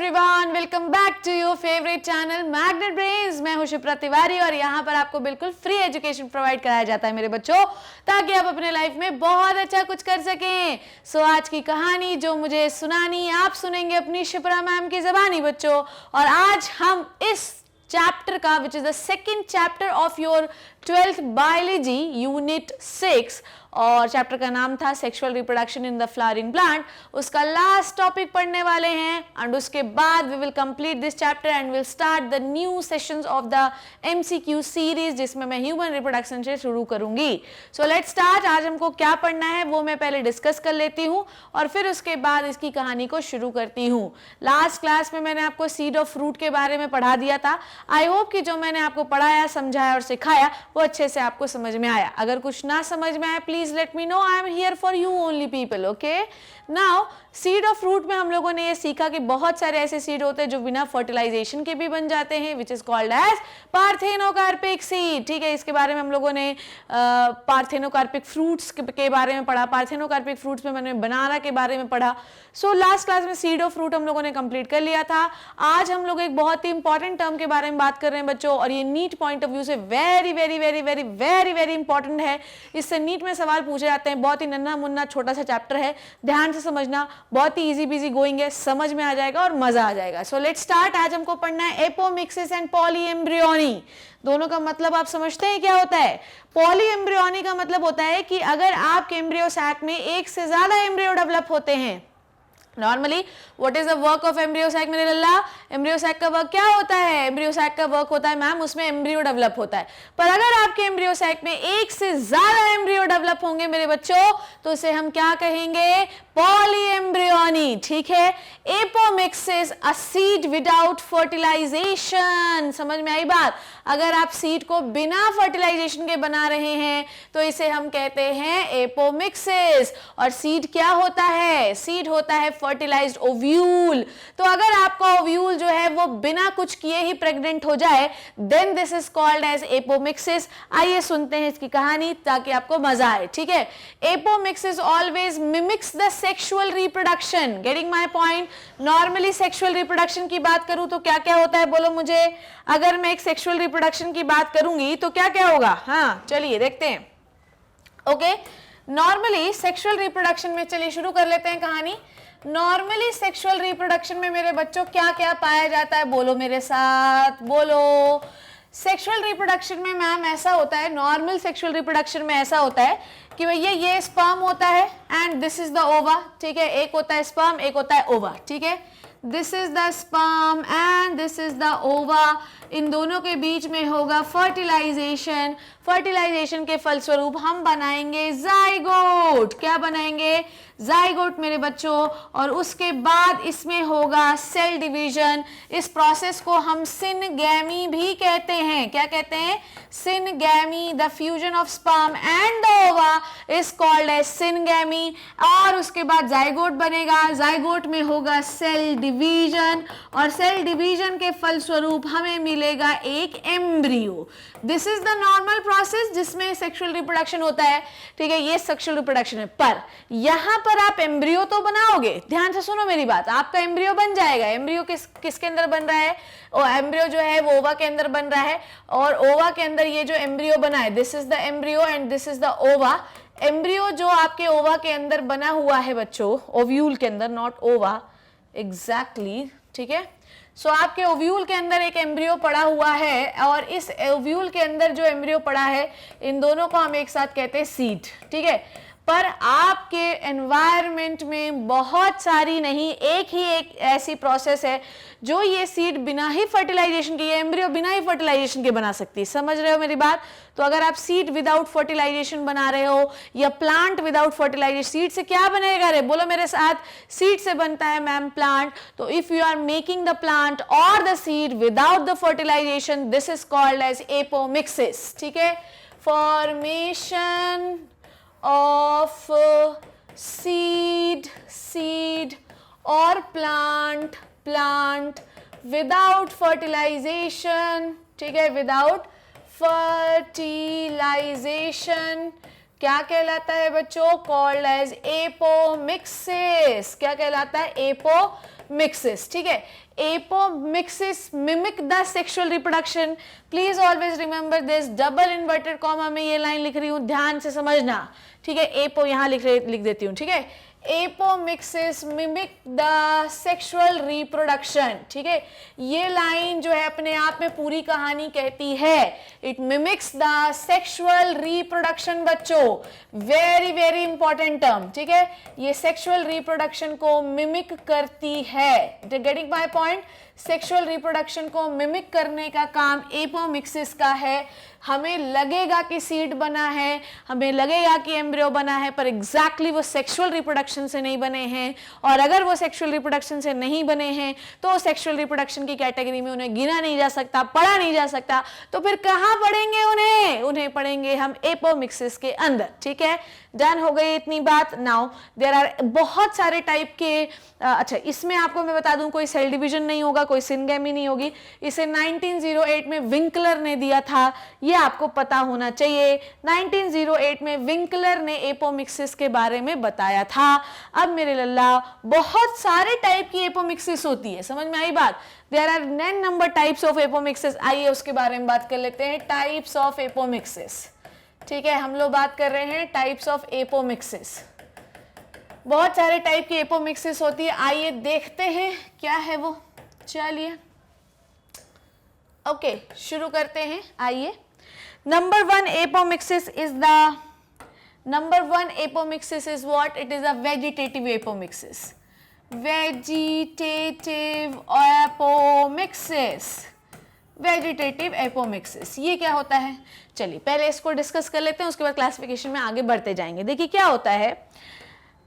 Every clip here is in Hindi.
Everyone, welcome back to your favourite channel magnet brains. मैं हूं शिप्रा तिवारी और यहाँ पर आपको बिल्कुल फ्री एजुकेशन प्रोवाइड कराया जाता है मेरे बच्चों, ताकि आप अपने लाइफ में बहुत अच्छा कुछ कर सकें। सो आज की कहानी जो मुझे सुनानी आप सुनेंगे अपनी शिप्रा मैम की ज़बानी बच्चों। और आज हम इस चैप्टर का which is the second chapter of your 12th biology unit 6 और चैप्टर का नाम था sexual reproduction in the flowering plant. उसका लास्ट टॉपिक पढ़ने वाले हैं एंड उसके बाद we will complete this chapter and will start the new sessions of the MCQ series, जिसमें मैं ह्यूमन रिप्रोडक्शन से शुरू करूंगी। So let's start. आज हमको क्या पढ़ना है वो मैं पहले डिस्कस कर लेती हूँ और फिर उसके बाद इसकी कहानी को शुरू करती हूँ। लास्ट क्लास में मैंने आपको सीड ऑफ फ्रूट के बारे में पढ़ा दिया था। आई होप कि जो मैंने आपको पढ़ाया, समझाया और सिखाया वो अच्छे से आपको समझ में आया। अगर कुछ ना समझ में आया please let me know, I am here for you only people, okay? Now seed of fruit में हम लोगों ने ये सीखा कि बहुत सारे ऐसे सीड होते हैं जो बिना फर्टिलाइजेशन के भी बन जाते हैं, which is called as parthenocarpic seed. ठीक है, इसके बारे में हम लोगों ने पार्थेनोकार्पिक फ्रूट्स के बारे में पढ़ा। पार्थेनोकार्पिक फ्रूट्स में मैंने बनाना के बारे में पढ़ा। सो लास्ट क्लास में सीड ऑफ फ्रूट हम लोगों ने कंप्लीट कर लिया था। आज हम लोग एक बहुत ही इंपॉर्टेंट टर्म के बारे में बात कर रहे हैं बच्चों, और ये नीट पॉइंट ऑफ व्यू से very very very very very very important है। इससे नीट में सवाल पूछे जाते हैं। बहुत ही नन्हा मुन्ना छोटा सा चैप्टर है, ध्यान से समझना, बहुत ही इजी बिजी गोइंग है, समझ में आ जाएगा और मजा आ जाएगा। सो लेट्स स्टार्ट। आज हमको पढ़ना है एपोमिक्सिस एंड पॉलीएम्ब्रियोनी। दोनों का मतलब आप समझते हैं क्या होता है? पॉलीएम्ब्रियोनी का मतलब होता है कि अगर आपके एम्ब्रियो सैक में एक से ज्यादा एम्ब्रियो डेवलप होते हैं। Normally what is the work of embryo sac मेरे लल्ला? एम्ब्रियो सैक का वर्क क्या होता है? एम्ब्रियो सैक का वर्क होता है मैम उसमें एम्ब्रियो डेवलप होता है। पर अगर आपके एम्ब्रियो सैक में एक से ज्यादा एम्ब्रियो डेवलप होंगे मेरे बच्चों तो उसे हम क्या कहेंगे? पॉलीएम्ब्रियोनी। ठीक है। Apomixis a seed without fertilisation. समझ में आई बात? अगर आप सीड को बिना फर्टिलाइजेशन के बना रहे हैं तो इसे हम कहते हैं एपोमिक्सिस। और सीड क्या होता है? सीड होता है फर्टिलाइज्ड ओव्यूल। तो अगर आपका ओव्यूल जो है वो बिना कुछ किए ही प्रेग्नेंट हो जाए then this is called as apomixis. आइए सुनते हैं इसकी कहानी ताकि आपको मजा आए। ठीक है। Apomixis always mimics the sexual reproduction. Getting my point? Normally sexual reproduction की बात करूं तो क्या क्या होता है बोलो मुझे। अगर मैं एक सेक्सुअल रिप्रोडक्शन की बात करूंगी तो क्या क्या होगा? हाँ चलिए देखते हैं। ओके, नॉर्मली सेक्सुअल रिप्रोडक्शन में, चलिए शुरू कर लेते हैं कहानी। नॉर्मली सेक्सुअल रिप्रोडक्शन में मेरे बच्चों क्या क्या पाया जाता है? बोलो मेरे साथ, बोलो। सेक्सुअल रिप्रोडक्शन में मैम ऐसा होता है, नॉर्मल सेक्सुअल रिप्रोडक्शन में ऐसा होता है कि भैया ये स्पर्म होता है एंड दिस इज द ओवा। ठीक है, एक होता है स्पर्म, एक होता है ओवा। ठीक है, this is the sperm and this is the ओवा। इन दोनों के बीच में होगा फर्टिलाइजेशन। फर्टिलाइजेशन के फलस्वरूप हम बनाएंगे जाइगोट। क्या बनाएंगे? जाइगोट मेरे बच्चों। और उसके बाद इसमें होगा सेल डिवीजन। इस प्रोसेस को हम सिनगैमी भी कहते हैं। क्या कहते हैं? Syngamy. The fusion of sperm and the ओवा इज कॉल्ड एज सिनगैमी। और उसके बाद जाइगोट बनेगा। जाइगोट में होगा सेल डिवीजन और सेल डिवीजन के फलस्वरूप हमें मिलेगा एक embryo. This is the normal process जिसमें सेक्सुअल रिप्रोडक्शन होता है। ठीक है, ये सेक्सुअल रिप्रोडक्शन है। पर यहां पर आप एम्ब्रियो तो बनाओगे, ध्यान से सुनो मेरी बात। आपका एम्ब्रियो बन जाएगा। एम्ब्रियो किसके अंदर बन रहा है? एम्ब्रियो जो है वो ओवा के अंदर बन रहा है और ओवा के अंदर ये जो एम्ब्रियो बना है this is the embryo and this is the ओवा। एम्ब्रियो जो आपके ओवा के अंदर बना हुआ है बच्चों, ओव्यूल के अंदर, नॉट ओवा एग्जैक्टली। ठीक है, सो आपके ओव्यूल के अंदर एक एम्ब्रियो पड़ा हुआ है और इस ओव्यूल के अंदर जो एम्ब्रियो पड़ा है इन दोनों को हम एक साथ कहते हैं सीड। ठीक है, पर आपके एनवायरनमेंट में बहुत सारी नहीं, एक ही एक ऐसी प्रोसेस है जो ये सीड बिना ही फर्टिलाइजेशन के, ये एम्ब्रियो बिना ही फर्टिलाइजेशन के बना सकती है। समझ रहे हो मेरी बात? तो अगर आप सीड विदाउट फर्टिलाइजेशन बना रहे हो या प्लांट विदाउट फर्टिलाइजेशन, सीड से क्या बनेगा रे? बोलो मेरे साथ। सीड से बनता है मैम प्लांट। तो if you are making the plant और the seed without the fertilization this is called as apomixis. ठीक है, formation of seed or plant without fertilization. ठीक है, without fertilization क्या कहलाता है बच्चों? Called as apomixis। क्या कहलाता है? एपोमिक्सिस, ठीक है। Apomixis mimic the sexual reproduction. Please always remember this, double inverted comma में ये लाइन लिख रही हूं, ध्यान से समझना, ठीक है। एपो यहां लिख देती हूं, ठीक है। Apomixis mimic the sexual reproduction, ठीक है। ये लाइन जो है अपने आप में पूरी कहानी कहती है, it mimics the sexual reproduction बच्चों, वेरी वेरी इंपॉर्टेंट टर्म, ठीक है। ये सेक्सुअल रिप्रोडक्शन को मिमिक करती है, getting my point. Sexual reproduction को मिमिक करने का काम एपोमिक्सिस का है। हमें लगेगा कि सीड बना है, हमें लगेगा कि एम्ब्रियो बना है, पर एग्जैक्टली वो सेक्सुअल रिप्रोडक्शन से नहीं बने हैं। और अगर वो सेक्सुअल रिप्रोडक्शन से नहीं बने हैं तो सेक्सुअल रिप्रोडक्शन की कैटेगरी में उन्हें गिना नहीं जा सकता, पढ़ा नहीं जा सकता। तो फिर कहाँ पढ़ेंगे उन्हें पढ़ेंगे हम एपोमिक्सिस के अंदर, ठीक है। डन हो गई इतनी बात। नाउ देयर आर बहुत सारे टाइप के, अच्छा इसमें आपको मैं बता दूं कोई सेल डिवीजन नहीं होगा, कोई सिनगेमी नहीं होगी। इसे 1908 में विंकलर ने दिया था, ये आपको पता होना चाहिए। 1908 में विंकलर ने एपोमिक्सिस के बारे में बताया था। अब मेरे लल्ला बहुत सारे टाइप की एपोमिक्सिस होती है, समझ में आई बात। There are n number types of apomixis. आइए उसके बारे में बात कर लेते हैं, टाइप्स ऑफ एपोमिक्सिस, ठीक है। हम लोग बात कर रहे हैं टाइप्स ऑफ एपोमिक्सिस। बहुत सारे टाइप की एपोमिक्सिस होती है, आइए देखते हैं क्या है वो। चलिए ओके शुरू करते हैं, आइए। Number one apomixis is what? It is a vegetative apomixis. Vegetative apomixis ये क्या होता है? चलिए पहले इसको डिस्कस कर लेते हैं, उसके बाद क्लासिफिकेशन में आगे बढ़ते जाएंगे। देखिए क्या होता है,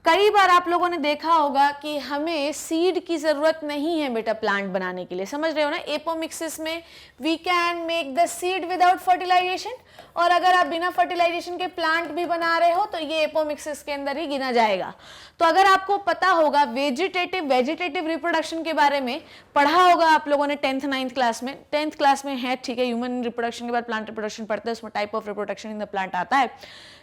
कई बार आप लोगों ने देखा होगा कि हमें सीड की जरूरत नहीं है बेटा प्लांट बनाने के लिए, समझ रहे हो ना। एपोमिक्सिस में we can make the seed without fertilisation, और अगर आप बिना फर्टिलाइजेशन के प्लांट भी बना रहे हो तो ये एपोमिक्सिस के अंदर ही गिना जाएगा। तो अगर आपको पता होगा वेजिटेटिव रिप्रोडक्शन के बारे में पढ़ा होगा आप लोगों ने 10th 9th क्लास में, 10th क्लास में है, ठीक है। ह्यूमन रिप्रोडक्शन के बाद प्लांट रिप्रोडक्शन पढ़ते हैं, उसमें type of reproduction in the plant आता है।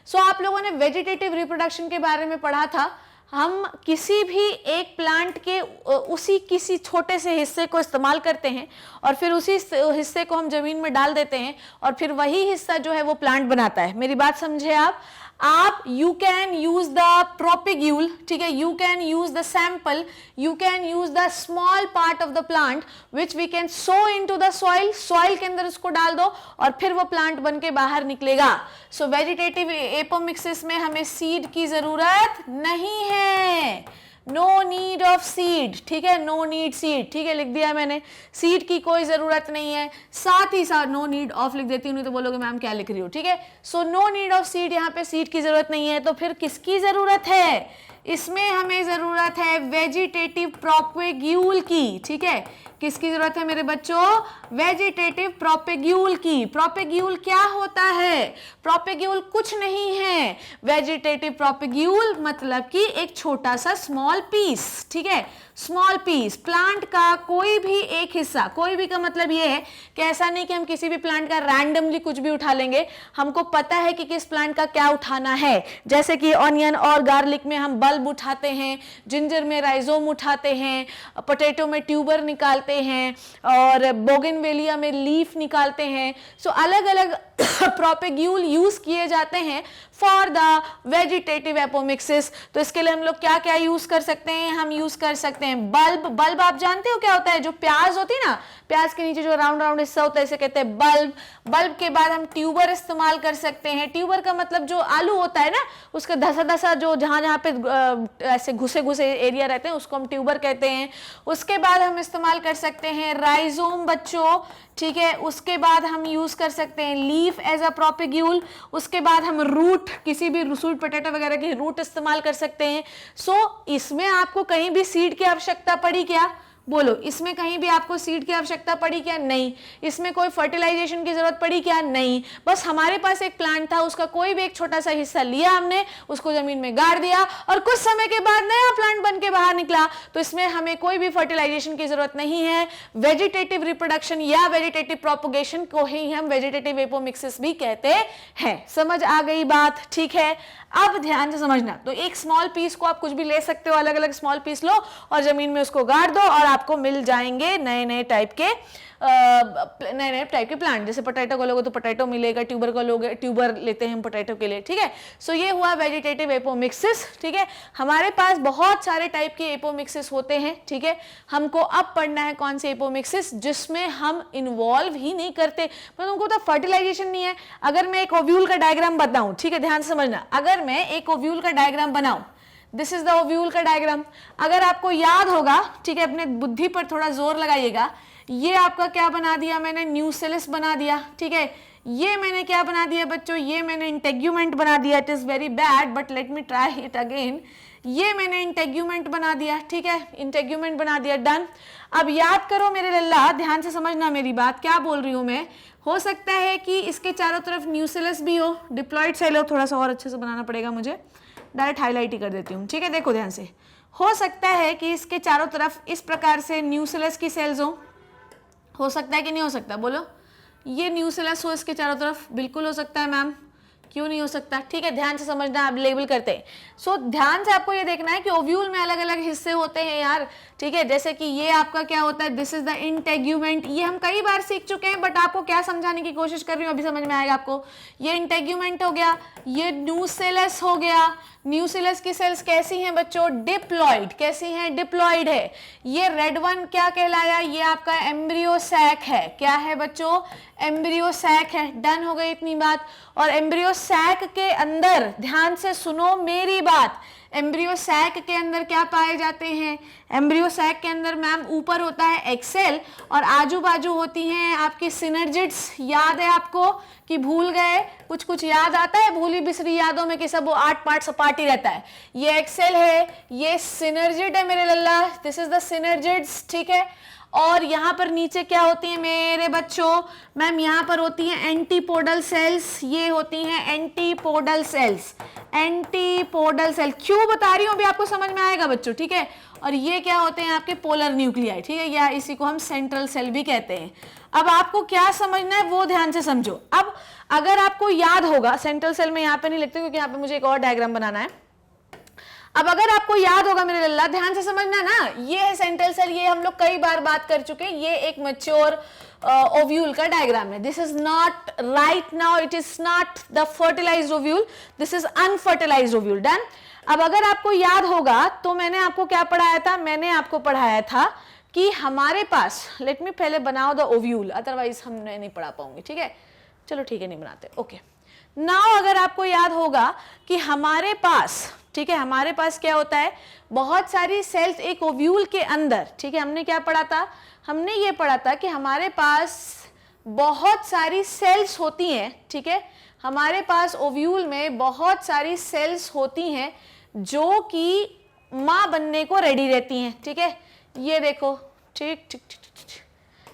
सो आप लोगों ने वेजिटेटिव रिप्रोडक्शन के बारे में पढ़ा था। हम किसी भी एक प्लांट के उसी किसी छोटे से हिस्से को इस्तेमाल करते हैं और फिर उसी हिस्से को हम जमीन में डाल देते हैं और फिर वही हिस्सा जो है वो प्लांट बनाता है। मेरी बात समझे आप you can use the propagule, ठीक है, you can use the sample, you can use the small part of the plant which we can sow into the soil के अंदर उसको डाल दो और फिर वो प्लांट बन के बाहर निकलेगा। सो वेजिटेटिव एपोमिक्सिस में हमें सीड की जरूरत नहीं है, नो नीड ऑफ सीड, ठीक है, नो नीड सीड, ठीक है, लिख दिया मैंने, सीड की कोई जरूरत नहीं है। साथ ही साथ नो नीड ऑफ लिख देती हूँ, नहीं तो बोलोगे मैम क्या लिख रही हो, ठीक है। So no need of seed, यहाँ पे सीड की जरूरत नहीं है। तो फिर किसकी जरूरत है? इसमें हमें जरूरत है वेजिटेटिव प्रोपेग्यूल की, ठीक है। किसकी जरूरत है मेरे बच्चों? वेजिटेटिव प्रोपेग्यूल की। प्रोपेग्यूल क्या होता है? प्रोपेग्यूल कुछ नहीं है, वेजिटेटिव प्रोपेग्यूल मतलब कि एक छोटा सा स्मॉल पीस, ठीक है, स्मॉल पीस, प्लांट का कोई भी एक हिस्सा। कोई भी का मतलब ये है कि ऐसा नहीं कि हम किसी भी प्लांट का रैंडमली कुछ भी उठा लेंगे, हमको पता है कि किस प्लांट का क्या उठाना है। जैसे कि ऑनियन और गार्लिक में हम बल्ब उठाते हैं, जिंजर में राइजोम उठाते हैं, पोटैटो में ट्यूबर निकालते हैं और बोगनवेलिया में लीफ निकालते हैं। सो अलग अलग प्रोपेग्यूल यूज किए जाते हैं फॉर द वेजिटेटिव एपोमिक्सिस। तो इसके लिए हम लोग क्या क्या यूज कर सकते हैं? हम यूज कर सकते हैं बल्ब आप जानते हो क्या होता है? जो प्याज होती है ना, प्याज के नीचे जो राउंड राउंड हिस्सा होता है इसे कहते हैं बल्ब के बाद हम ट्यूबर इस्तेमाल कर सकते हैं। ट्यूबर का मतलब जो आलू होता है ना, उसका धसा जो जहां पे ऐसे घुसे एरिया रहते हैं उसको हम ट्यूबर कहते हैं। उसके बाद हम इस्तेमाल कर सकते हैं राइजोम बच्चों, ठीक है। उसके बाद हम यूज कर सकते हैं लीफ एज अ प्रोपेग्यूल। उसके बाद हम रूट, किसी भी स्वीट पोटैटो वगैरह की रूट इस्तेमाल कर सकते हैं। सो इसमें आपको कहीं भी सीड की आवश्यकता पड़ी क्या? बोलो, इसमें कहीं भी आपको सीड की आवश्यकता पड़ी क्या? नहीं। इसमें कोई फर्टिलाइजेशन की जरूरत पड़ी क्या? नहीं। बस हमारे पास एक प्लांट था, उसका कोई भी एक छोटा सा हिस्सा लिया हमने, उसको जमीन में गाड़ दिया और कुछ समय के बाद नया प्लांट बन के बाहर निकला। तो इसमें हमें कोई भी फर्टिलाइजेशन की जरूरत नहीं है। वेजिटेटिव रिप्रोडक्शन या वेजिटेटिव प्रोपगेशन को ही हम वेजिटेटिव एपोमिक्सिस भी कहते हैं। समझ आ गई बात? ठीक है, अब ध्यान से समझना। तो एक स्मॉल पीस को आप कुछ भी ले सकते हो, अलग अलग स्मॉल पीस लो और जमीन में उसको गाड़ दो और आपको मिल जाएंगे नए नए टाइप के प्लांट। जैसे पोटैटो को लोगे तो पोटैटो मिलेगा, ट्यूबर को लोगे, ट्यूबर लेते हैं हम पोटैटो के लिए, ठीक है। सो ये हुआ वेजिटेटिव एपोमिक्सिस, ठीक है। हमारे पास बहुत सारे टाइप के एपोमिक्सिस होते हैं, ठीक है। हमको अब पढ़ना है कौन से एपोमिक्सिस जिसमें हम इन्वॉल्व ही नहीं करते, पर उनको तो फर्टिलाइजेशन नहीं है। अगर मैं एक ओव्यूल का डायग्राम बताऊं, ठीक है, ध्यान से समझना, अगर मैं एक ओव्यूल का डायग्राम बनाऊं, दिस इज द ओव्यूल का डायग्राम। अगर आपको याद होगा, ठीक है, अपने बुद्धि पर थोड़ा जोर लगाइएगा, ये आपका क्या बना दिया मैंने? न्यूसेलस बना दिया, ठीक है। ये मैंने क्या बना दिया बच्चों? ये मैंने इंटेग्यूमेंट बना दिया। It is very bad but let me try it again. ये मैंने इंटेग्यूमेंट बना दिया, ठीक है, इंटेग्यूमेंट बना दिया, डन। अब याद करो मेरे लल्ला, ध्यान से समझना मेरी बात, क्या बोल रही हूं मैं। हो सकता है कि इसके चारों तरफ न्यूसेलस भी हो, डिप्लॉइड सेल हो, थोड़ा सा और अच्छे से बनाना पड़ेगा मुझे, डायरेक्ट हाईलाइट ही कर देती हूँ, ठीक है। देखो ध्यान से, हो सकता है कि इसके चारों तरफ इस प्रकार से न्यूसेलस की सेल्स हो सकता है कि नहीं हो सकता? बोलो, ये न्यूसेलस हो इसके चारों तरफ, बिल्कुल हो सकता है मैम, क्यों नहीं हो सकता? ठीक है, ध्यान से समझना, आप लेबल करते हैं। सो ध्यान से आपको ये देखना है कि ओव्यूल में अलग अलग हिस्से होते हैं यार, ठीक है। जैसे कि ये आपका क्या होता है, दिस इज द इंटेग्यूमेंट। ये हम कई बार सीख चुके हैं बट आपको क्या समझाने की कोशिश कर रही हूँ, अभी समझ में आएगा आपको। ये इंटेग्यूमेंट हो गया, ये न्यूसेलस हो गया। न्यूसेलस की सेल्स कैसी हैं बच्चों? डिप्लॉइड। कैसी हैं? डिप्लॉइड है। ये रेड वन क्या कहलाया? ये आपका एम्ब्रियो सैक है। क्या है बच्चों? एम्ब्रियो सैक है। डन हो गई इतनी बात। और एम्ब्रियो सैक के अंदर, ध्यान से सुनो मेरी बात, एम्ब्रियो सैक के अंदर क्या पाए जाते हैं? एम्ब्रियो सैक के अंदर मैम ऊपर होता है एक्सेल और आजू बाजू होती हैं आपकी सिनर्जिड्स। याद है आपको कि भूल गए? कुछ कुछ याद आता है भूली बिसरी यादों में कि सब वो 8 पार्ट सपाटी रहता है। ये एक्सेल है, ये सिनर्जिड है मेरे लल्ला, दिस इज द सिनर्जिड्स, ठीक है। और यहाँ पर नीचे क्या होती हैं मेरे बच्चों? मैम यहाँ पर होती हैं एंटीपोडल सेल्स। ये होती हैं एंटीपोडल सेल्स। एंटीपोडल सेल क्यों बता रही हूँ अभी आपको समझ में आएगा बच्चों, ठीक है। और ये क्या होते हैं? आपके पोलर न्यूक्लियाई, ठीक है, या इसी को हम सेंट्रल सेल भी कहते हैं। अब आपको क्या समझना है वो ध्यान से समझो। अब अगर आपको याद होगा, सेंट्रल सेल में यहाँ पे नहीं लिखते क्योंकि यहाँ पे मुझे एक और डायग्राम बनाना है। अब अगर आपको याद होगा मेरे लल्ला, ध्यान से समझना ना, ये है सेंट्रल सेल, ये हम लोग कई बार बात कर चुके हैं। ये एक मैच्योर ओव्यूल का डायग्राम है। This is not right now, it is not the fertilised ovule, this is unfertilised ovule. Done. अब अगर आपको याद होगा तो मैंने आपको क्या पढ़ाया था? मैंने आपको पढ़ाया था कि हमारे पास, लेट मी पहले बनाओ द ओव्यूल, अदरवाइज हम नहीं पढ़ा पाऊंगी, ठीक है। चलो ठीक है, नहीं बनाते, ओके। नाउ अगर आपको याद होगा कि हमारे पास, ठीक है, हमारे पास क्या होता है? बहुत सारी सेल्स एक ओव्यूल के अंदर, ठीक है। हमने क्या पढ़ा था? हमने ये पढ़ा था कि हमारे पास बहुत सारी सेल्स होती हैं, ठीक है। हमारे पास ओव्यूल में बहुत सारी सेल्स होती हैं जो कि मां बनने को रेडी रहती हैं, ठीक है। ये देखो, ठीक ठीक ठीक ठीक,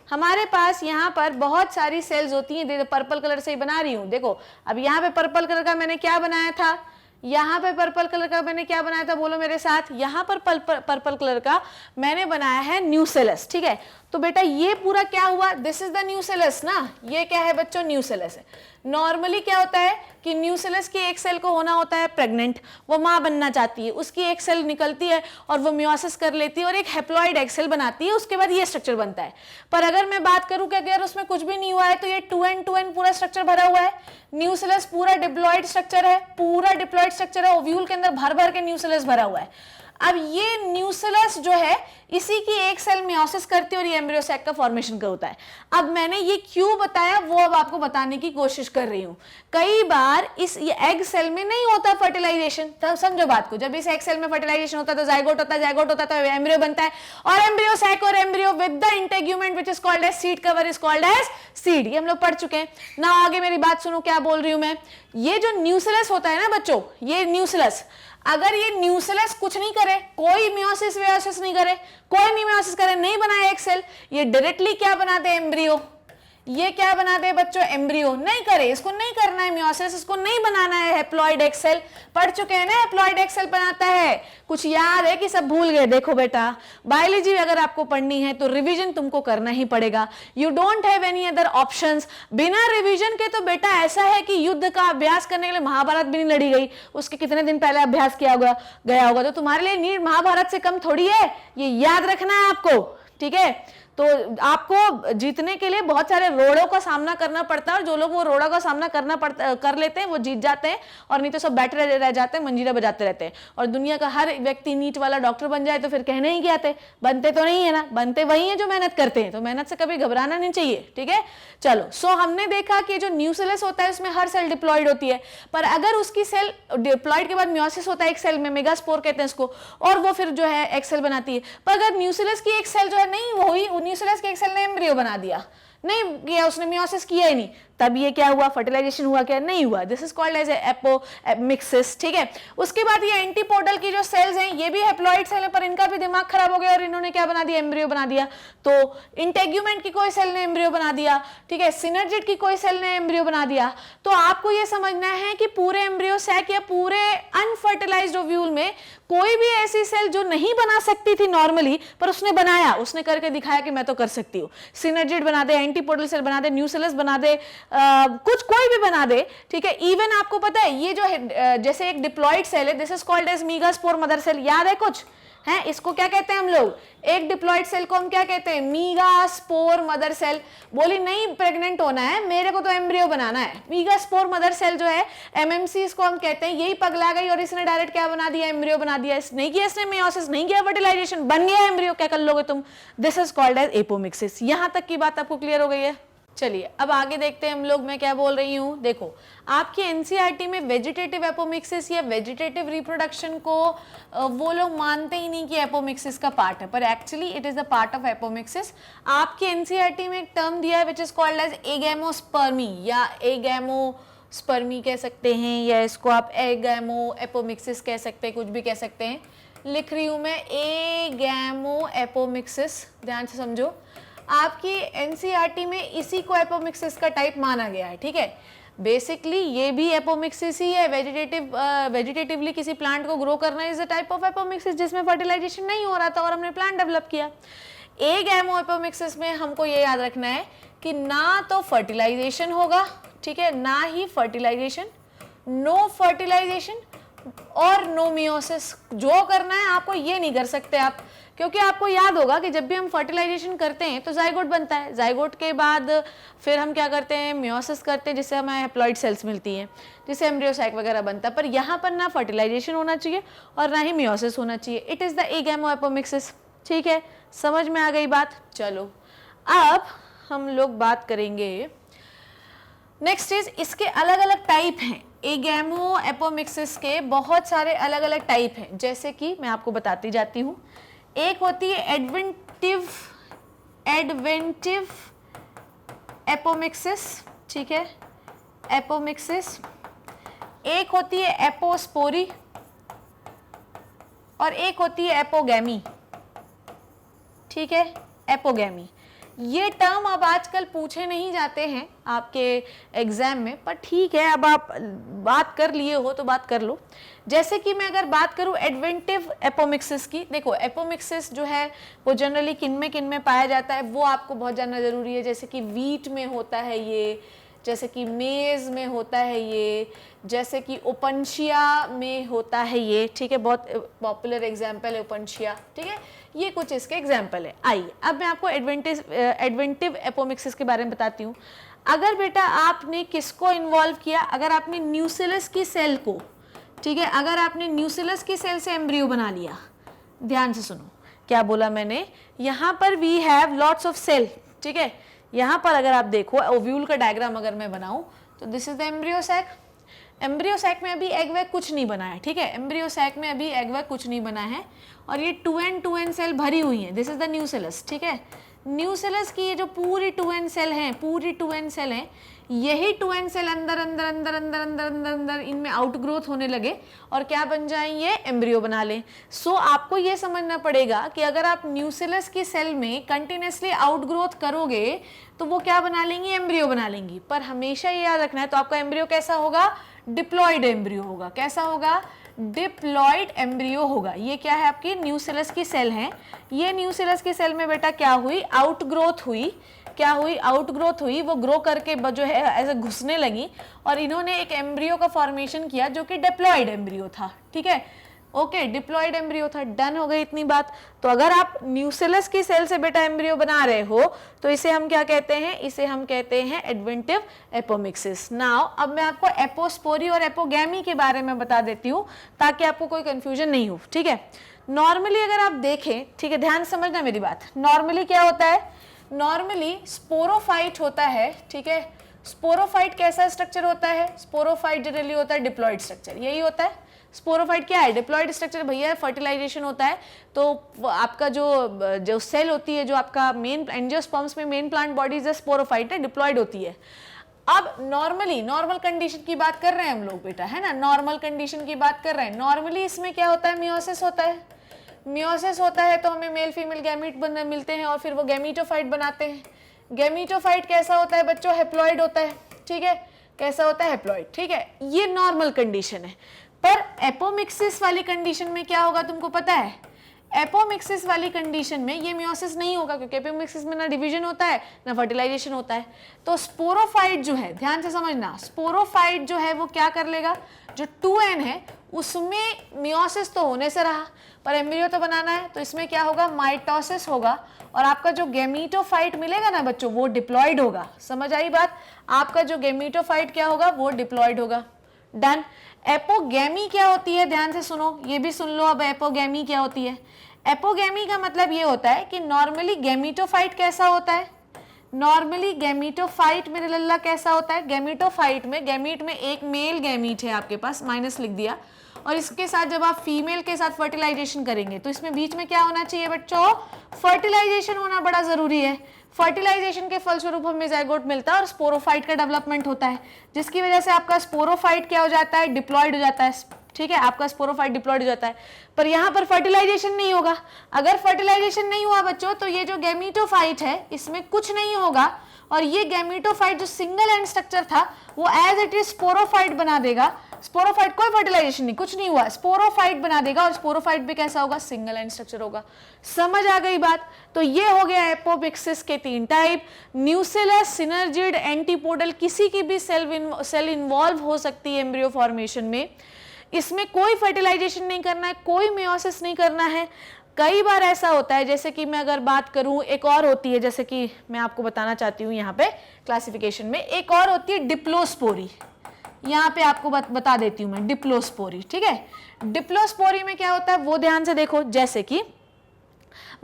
हमारे पास यहाँ पर बहुत सारी सेल्स होती हैं। पर्पल कलर से ही बना रही हूँ, देखो। अब यहाँ पे पर्पल कलर का मैंने क्या बनाया था? यहाँ पे पर्पल कलर का मैंने क्या बनाया था? बोलो मेरे साथ। यहाँ पर पर्पल कलर का मैंने बनाया है न्यूसेलस, ठीक है। तो बेटा ये पूरा क्या हुआ? दिस इज द न्यूसेलस ना। ये क्या है बच्चों? न्यूसेलस है। नॉर्मली क्या होता है कि न्यूसेलस की एक सेल को होना होता है प्रेग्नेंट, वो माँ बनना चाहती है, उसकी एक सेल निकलती है और वो मियोसिस कर लेती है और एक हेप्लॉइड एक सेल बनाती है, उसके बाद ये स्ट्रक्चर बनता है। पर अगर मैं बात करूं कि अगर उसमें कुछ भी नहीं हुआ है तो ये 2n पूरा स्ट्रक्चर भरा हुआ है। न्यूसेलस पूरा डिप्लॉइड स्ट्रक्चर है, पूरा डिप्लॉइड स्ट्रक्चर है, ओव्यूल के अंदर भर भर के न्यूसेलस भरा हुआ है। अब ये न्यूसेलस जो है इसी की एक सेल मियोसिस करती है और ये एम्ब्रियो सैक का फॉर्मेशन का होता है। अब मैंने ये क्यों बताया वो अब आपको बताने की कोशिश कर रही हूँ। कई बार इस एग सेल में नहीं होता फर्टिलाइजेशन, तब समझो बात को। जब इस एग सेल में फर्टिलाइजेशन होता है तो जाइगोट होता है, जाइगोट होता है तो एम्ब्रियो बनता है और एम्ब्रियो सैक और embryo with the integument which is called as seed cover is called as seed. ये हम लोग पढ़ चुके हैं ना. आगे मेरी बात सुनो, क्या बोल रही हूं मैं. ये जो न्यूसिलस होता है ना बच्चों, ये न्यूसिलस, अगर ये न्यूसिलस कुछ नहीं करे, कोई मियोसिस वेयोसिस नहीं करे, कोई नहीं मियोसिस करे, नहीं बनाए एक सेल, ये डायरेक्टली क्या बनाते हैं, एम्ब्रियो. ये क्या बनाते हैं बच्चों, एम्ब्रियो. नहीं करे, इसको नहीं करना है मियोसिस, इसको नहीं बनाना है हैप्लॉइड एग सेल. पढ़ चुके हैं ना हैप्लॉइड एग सेल बनाता है. कुछ याद है कि सब भूल गए. देखो बेटा, बायोलॉजी अगर आपको पढ़नी है तो रिवीजन तुमको करना ही पड़ेगा. You don't have any other options. बिना रिवीजन के तो बेटा ऐसा है कि युद्ध का अभ्यास करने के लिए महाभारत भी नहीं लड़ी गई, उसके कितने दिन पहले अभ्यास किया गया होगा. तो तुम्हारे लिए नीड महाभारत से कम थोड़ी है, ये याद रखना है आपको. ठीक है, तो आपको जीतने के लिए बहुत सारे रोड़ों का सामना करना पड़ता है, और जो लोग वो रोड़ों का सामना कर लेते हैं वो जीत जाते हैं, और नहीं तो सब बैठे रह जाते हैं, मंजीरा बजाते रहते हैं. और दुनिया का हर व्यक्ति नीट वाला डॉक्टर बन जाए तो फिर कहने ही क्या थे, बनते तो नहीं है ना, बनते वही है जो मेहनत करते हैं. तो मेहनत से कभी घबराना नहीं चाहिए. ठीक है, चलो. सो हमने देखा कि जो न्यूसिलस होता है उसमें हर सेल डिप्लॉयड होती है, पर अगर उसकी सेल डिप्लॉयड के बाद मियोसिस होता है एक सेल में, मेगास्पोर कहते हैं इसको, और वो फिर जो है एक सेल बनाती है. पर अगर न्यूसिलस की एक सेल जो है नहीं हुई, न्यूसिलस के एक सेल ने एम्ब्रियो बना दिया, नहीं किया उसने, मियोसिस किया ही नहीं, तब ये क्या हुआ, फर्टिलाइजेशन हुआ क्या, नहीं हुआ. This is called as apomixis. ठीक है, उसके बाद ये एंटीपोडल की जो सेल्स हैं ये भी हैप्लॉइड सेल है, पर इनका भी दिमाग खराब हो गया और इन्होंने क्या बना दिया, एम्ब्रियो बना दिया. तो इंटेग्यूमेंट की कोई सेल ने एम्ब्रियो बना दिया. ठीक है, सिनर्जिड की कोई सेल ने एम्ब्रियो बना दिया. तो आपको ये समझना है कि पूरे एम्ब्रियो सैक या पूरे अनफर्टिलाइज्ड ओव्यूल में कोई भी ऐसी सेल जो नहीं बना सकती थी नॉर्मली, पर उसने बनाया, उसने करके दिखाया कि मैं तो कर सकती हूँ. सिनर्जिड बना दे, एंटीपोडल सेल बना दे, न्यूसिलस बना दे, कुछ कोई भी बना दे. ठीक है, इवन आपको पता है ये जो है जैसे एक डिप्लॉइड सेल है, this is called as megaspore mother cell. याद है कुछ है, इसको क्या कहते हैं हम लोग, एक डिप्लॉइड सेल को हम क्या कहते हैं, मीगास्पोर मदर सेल. बोली नहीं प्रेग्नेंट होना है, मेरे को तो एम्ब्रियो बनाना है. मीगास्पोर मदर सेल जो है एमएमसी इसको हम कहते हैं. यही पगला गई और इसने डायरेक्ट क्या बना दिया, एम्ब्रियो बना दिया. नहीं किया इसने मियोसिस, नहीं किया फर्टिलाइजेशन, बन गया एम्ब्रियो. क्या कर लोगे तुम, this is called as apomixis. यहां तक की बात आपको क्लियर हो गई है. चलिए अब आगे देखते हैं हम लोग, मैं क्या बोल रही हूँ. देखो आपकी एनसीईआरटी में वेजिटेटिव एपोमिक्सिस या वेजिटेटिव रिप्रोडक्शन को वो लोग मानते ही नहीं कि एपोमिक्सिस का पार्ट है, पर actually it is the part of apomixis. आपकी एनसीईआरटी में एक टर्म दिया है विच इज कॉल्ड एज एगैमोस्पर्मी या एगैमोस्पर्मी कह सकते हैं, या इसको आप एगैमो एपोमिक्सिस कह सकते हैं, कुछ भी कह सकते हैं. लिख रही हूँ मैं एगैमो एपोमिक्सिस, ध्यान से समझो. आपकी एनसीईआरटी में इसी को एपोमिक्सिस का टाइप माना गया है. ठीक है, बेसिकली ये भी एपोमिक्सिस ही है. वेजिटेटिवली किसी प्लांट को ग्रो करना is a type of apomixis जिसमें फर्टिलाइजेशन नहीं हो रहा था और हमने प्लांट डेवलप किया. एगैमो एपोमिक्सिस में हमको ये याद रखना है कि ना तो फर्टिलाइजेशन होगा, ठीक है, ना ही फर्टिलाइजेशन, नो फर्टिलाइजेशन और नो मियोसिस. जो करना है आपको ये नहीं कर सकते आप, क्योंकि आपको याद होगा कि जब भी हम फर्टिलाइजेशन करते हैं तो जाइगोट बनता है. जाइगोट के बाद फिर हम क्या करते हैं, मियोसिस करते हैं, जिससे हमें हैप्लॉइड सेल्स मिलती हैं, जिससे एम्ब्रियो सैक वगैरह बनता है. पर यहाँ पर ना फर्टिलाइजेशन होना चाहिए और ना ही मियोसिस होना चाहिए. It is the agamo apomixis. ठीक है, समझ में आ गई बात. चलो अब हम लोग बात करेंगे नेक्स्ट इज इसके अलग अलग टाइप हैं. एगैमो एपोमिक्सिस के बहुत सारे अलग अलग टाइप हैं, जैसे कि मैं आपको बताती जाती हूँ. एक होती है एडवेंटिव एपोमिक्सिस. ठीक है, एपोमिक्सिस. एक होती है एपोस्पोरी और एक होती है एपोगैमी. ठीक है, एपोगैमी. ये टर्म अब आजकल पूछे नहीं जाते हैं आपके एग्जाम में, पर ठीक है, अब आप बात कर लिए हो तो बात कर लो. जैसे कि मैं अगर बात करूं एडवेंटिव एपोमिक्सिस की, देखो एपोमिक्सिस जो है वो जनरली किन में पाया जाता है वो आपको बहुत जानना जरूरी है. जैसे कि वीट में होता है ये, जैसे कि मेज में होता है ये, जैसे कि ओपनशिया में होता है ये. ठीक है, बहुत पॉपुलर एग्जाम्पल है ओपनशिया. ठीक है, ये कुछ इसके एग्जाम्पल है. आइए अब मैं आपको एडवेंटिव एपोमिक्सिस के बारे में बताती हूँ. अगर बेटा आपने किसको इन्वॉल्व किया, अगर आपने न्यूसिलस की सेल को, ठीक है, अगर आपने न्यूसिलस की सेल से एम्ब्रियो बना लिया, ध्यान से सुनो क्या बोला मैंने. यहाँ पर we have lots of cell. ठीक है, यहाँ पर अगर आप देखो ओव्यूल का डायग्राम अगर मैं बनाऊं तो this is the embryo sac. Embryo sac में अभी एग वैग कुछ नहीं बना है. ठीक है, एम्ब्रियो सैक में अभी एग वैग कुछ नहीं बना है और ये 2n सेल भरी हुई हैं, दिस इज द न्यूसेलस, ठीक है। न्यूसेलस की ये जो पूरी 2n सेल हैं, पूरी 2n सेल हैं, यही 2n सेल अंदर अंदर अंदर अंदर अंदर अंदर अंदर इनमें आउटग्रोथ होने लगे और क्या बन जाएं, ये एम्ब्रियो बना लें। सो आपको ये समझना पड़ेगा कि अगर आप न्यूसेलस की सेल में कंटिन्यूसली आउटग्रोथ करोगे तो वो क्या बना लेंगी, एम्ब्रियो बना लेंगी। पर हमेशा ये याद रखना है, तो आपका एम्ब्रियो कैसा होगा, डिप्लॉयड एम्ब्रियो होगा। कैसा होगा, डिप्लॉयड एम्ब्रियो होगा। ये क्या है, आपकी न्यूसेलस की सेल है। ये न्यूसेलस की सेल में बेटा क्या हुई, आउटग्रोथ हुई। क्या हुई, आउटग्रोथ हुई, वो ग्रो करके जो है ऐसे घुसने लगी और इन्होंने एक एम्ब्रियो का फॉर्मेशन किया जो कि डिप्लॉयड एम्ब्रियो था, ठीक है। ओके, डिप्लॉयड एम्ब्रियो था, डन हो गई इतनी बात। तो अगर आप न्यूसेलस की सेल से बेटा एम्ब्रियो बना रहे हो तो इसे हम क्या कहते हैं, इसे हम कहते हैं एडवेंटिव एपोमिक्सिस। नाउ अब मैं आपको एपोस्पोरी और एपोगैमी के बारे में बता देती हूँ ताकि आपको कोई कंफ्यूजन नहीं हो, ठीक है। नॉर्मली अगर आप देखें, ठीक है, ध्यान समझना मेरी बात, नॉर्मली क्या होता है, नॉर्मली स्पोरोफाइट होता है, ठीक है। स्पोरोफाइट कैसा स्ट्रक्चर होता है, स्पोरोफाइट जनरली होता है डिप्लॉयड स्ट्रक्चर, यही होता है। स्पोरोफाइट क्या है, डिप्लॉयड स्ट्रक्चर भैया, फर्टिलाइजेशन होता है तो आपका जो सेल होती है, जो आपका मेन एंजियोस्पर्म्स में मेन प्लांट बॉडी जो स्पोरोफाइट है, डिप्लॉयड होती है। अब नॉर्मली नॉर्मल कंडीशन की बात कर रहे हैं हम लोग बेटा, है ना, नॉर्मल कंडीशन की बात कर रहे हैं। नॉर्मली इसमें क्या होता है, मियोसिस होता है। मियोसिस होता है तो हमें मेल फीमेल गैमीट मिलते हैं और फिर वो गैमीटोफाइट बनाते हैं। गैमीटोफाइट कैसा होता है बच्चों, हेप्लॉइड होता है, ठीक है। कैसा होता है, हेप्लॉइड, ठीक है। ये नॉर्मल कंडीशन है। पर एपोमिक्सिस वाली कंडीशन में क्या होगा तुमको पता है, एपोमिक्सिस वाली कंडीशन में ये मियोसिस नहीं होगा क्योंकि एपोमिक्सिस में ना डिवीजन होता है ना फर्टिलाइजेशन होता है। तो स्पोरोफाइट जो है, ध्यान से समझना, स्पोरोफाइट जो है वो क्या कर लेगा, जो 2n है उसमें मियोसिस तो होने से रहा पर एम्ब्रियो तो बनाना है, तो इसमें क्या होगा, माइटोसिस होगा और आपका जो गैमीटोफाइट मिलेगा ना बच्चों वो डिप्लॉयड होगा। समझ आई बात, आपका जो गैमीटोफाइट क्या होगा, वो डिप्लॉयड होगा, डन। एपोगैमी क्या होती है, ध्यान से सुनो, ये भी सुन लो। अब एपोगैमी क्या होती है, एपोगैमी का मतलब ये होता है कि नॉर्मली गैमीटोफाइट कैसा होता है, नॉर्मली गैमीटोफाइट मेरे लल्ला कैसा होता है, गैमीटोफाइट में गैमीट में एक मेल गैमीट है आपके पास, माइनस लिख दिया, और इसके साथ जब आप फीमेल के साथ फर्टिलाइजेशन करेंगे तो इसमें बीच में क्या होना चाहिए बच्चों, फर्टिलाइजेशन होना बड़ा जरूरी है। फर्टिलाइजेशन के फलस्वरूप हमें ज़ायगोट मिलता है और स्पोरोफाइट का डेवलपमेंट होता है, जिसकी वजह से आपका स्पोरोफाइट क्या हो जाता है, डिप्लॉयड हो जाता है, ठीक है। आपका स्पोरोफाइट डिप्लॉयड हो जाता है, पर यहाँ पर फर्टिलाइजेशन नहीं होगा। अगर फर्टिलाइजेशन नहीं हुआ बच्चों तो ये जो गैमीटोफाइट है इसमें कुछ नहीं होगा और ये गैमीटोफाइट जो सिंगल एंड स्ट्रक्चर था वो एज इट इज स्पोरोफाइट बना देगा। स्पोरोफाइट कोई फर्टिलाइजेशन नहीं, कुछ नहीं हुआ, स्पोरोफाइट बना देगा और स्पोरोफाइट भी कैसा होगा, सिंगल एंड स्ट्रक्चर होगा। समझ आ गई बात। तो ये हो गया एपोमिक्सिस के 3 टाइप, न्यूसेलस, सिनर्जिड, एंटीपोडल, किसी की भी सेल इन्वॉल्व हो सकती है एम्ब्रियो फॉर्मेशन में। इसमें कोई फर्टिलाइजेशन नहीं करना है, कोई मेयोसिस नहीं करना है। कई बार ऐसा होता है, जैसे कि मैं अगर बात करूं, एक और होती है, जैसे कि मैं आपको बताना चाहती हूं यहाँ पे क्लासिफिकेशन में, एक और होती है डिप्लोस्पोरी। यहाँ पे आपको बता देती हूं मैं, डिप्लोस्पोरी, ठीक है। डिप्लोस्पोरी में क्या होता है वो ध्यान से देखो, जैसे कि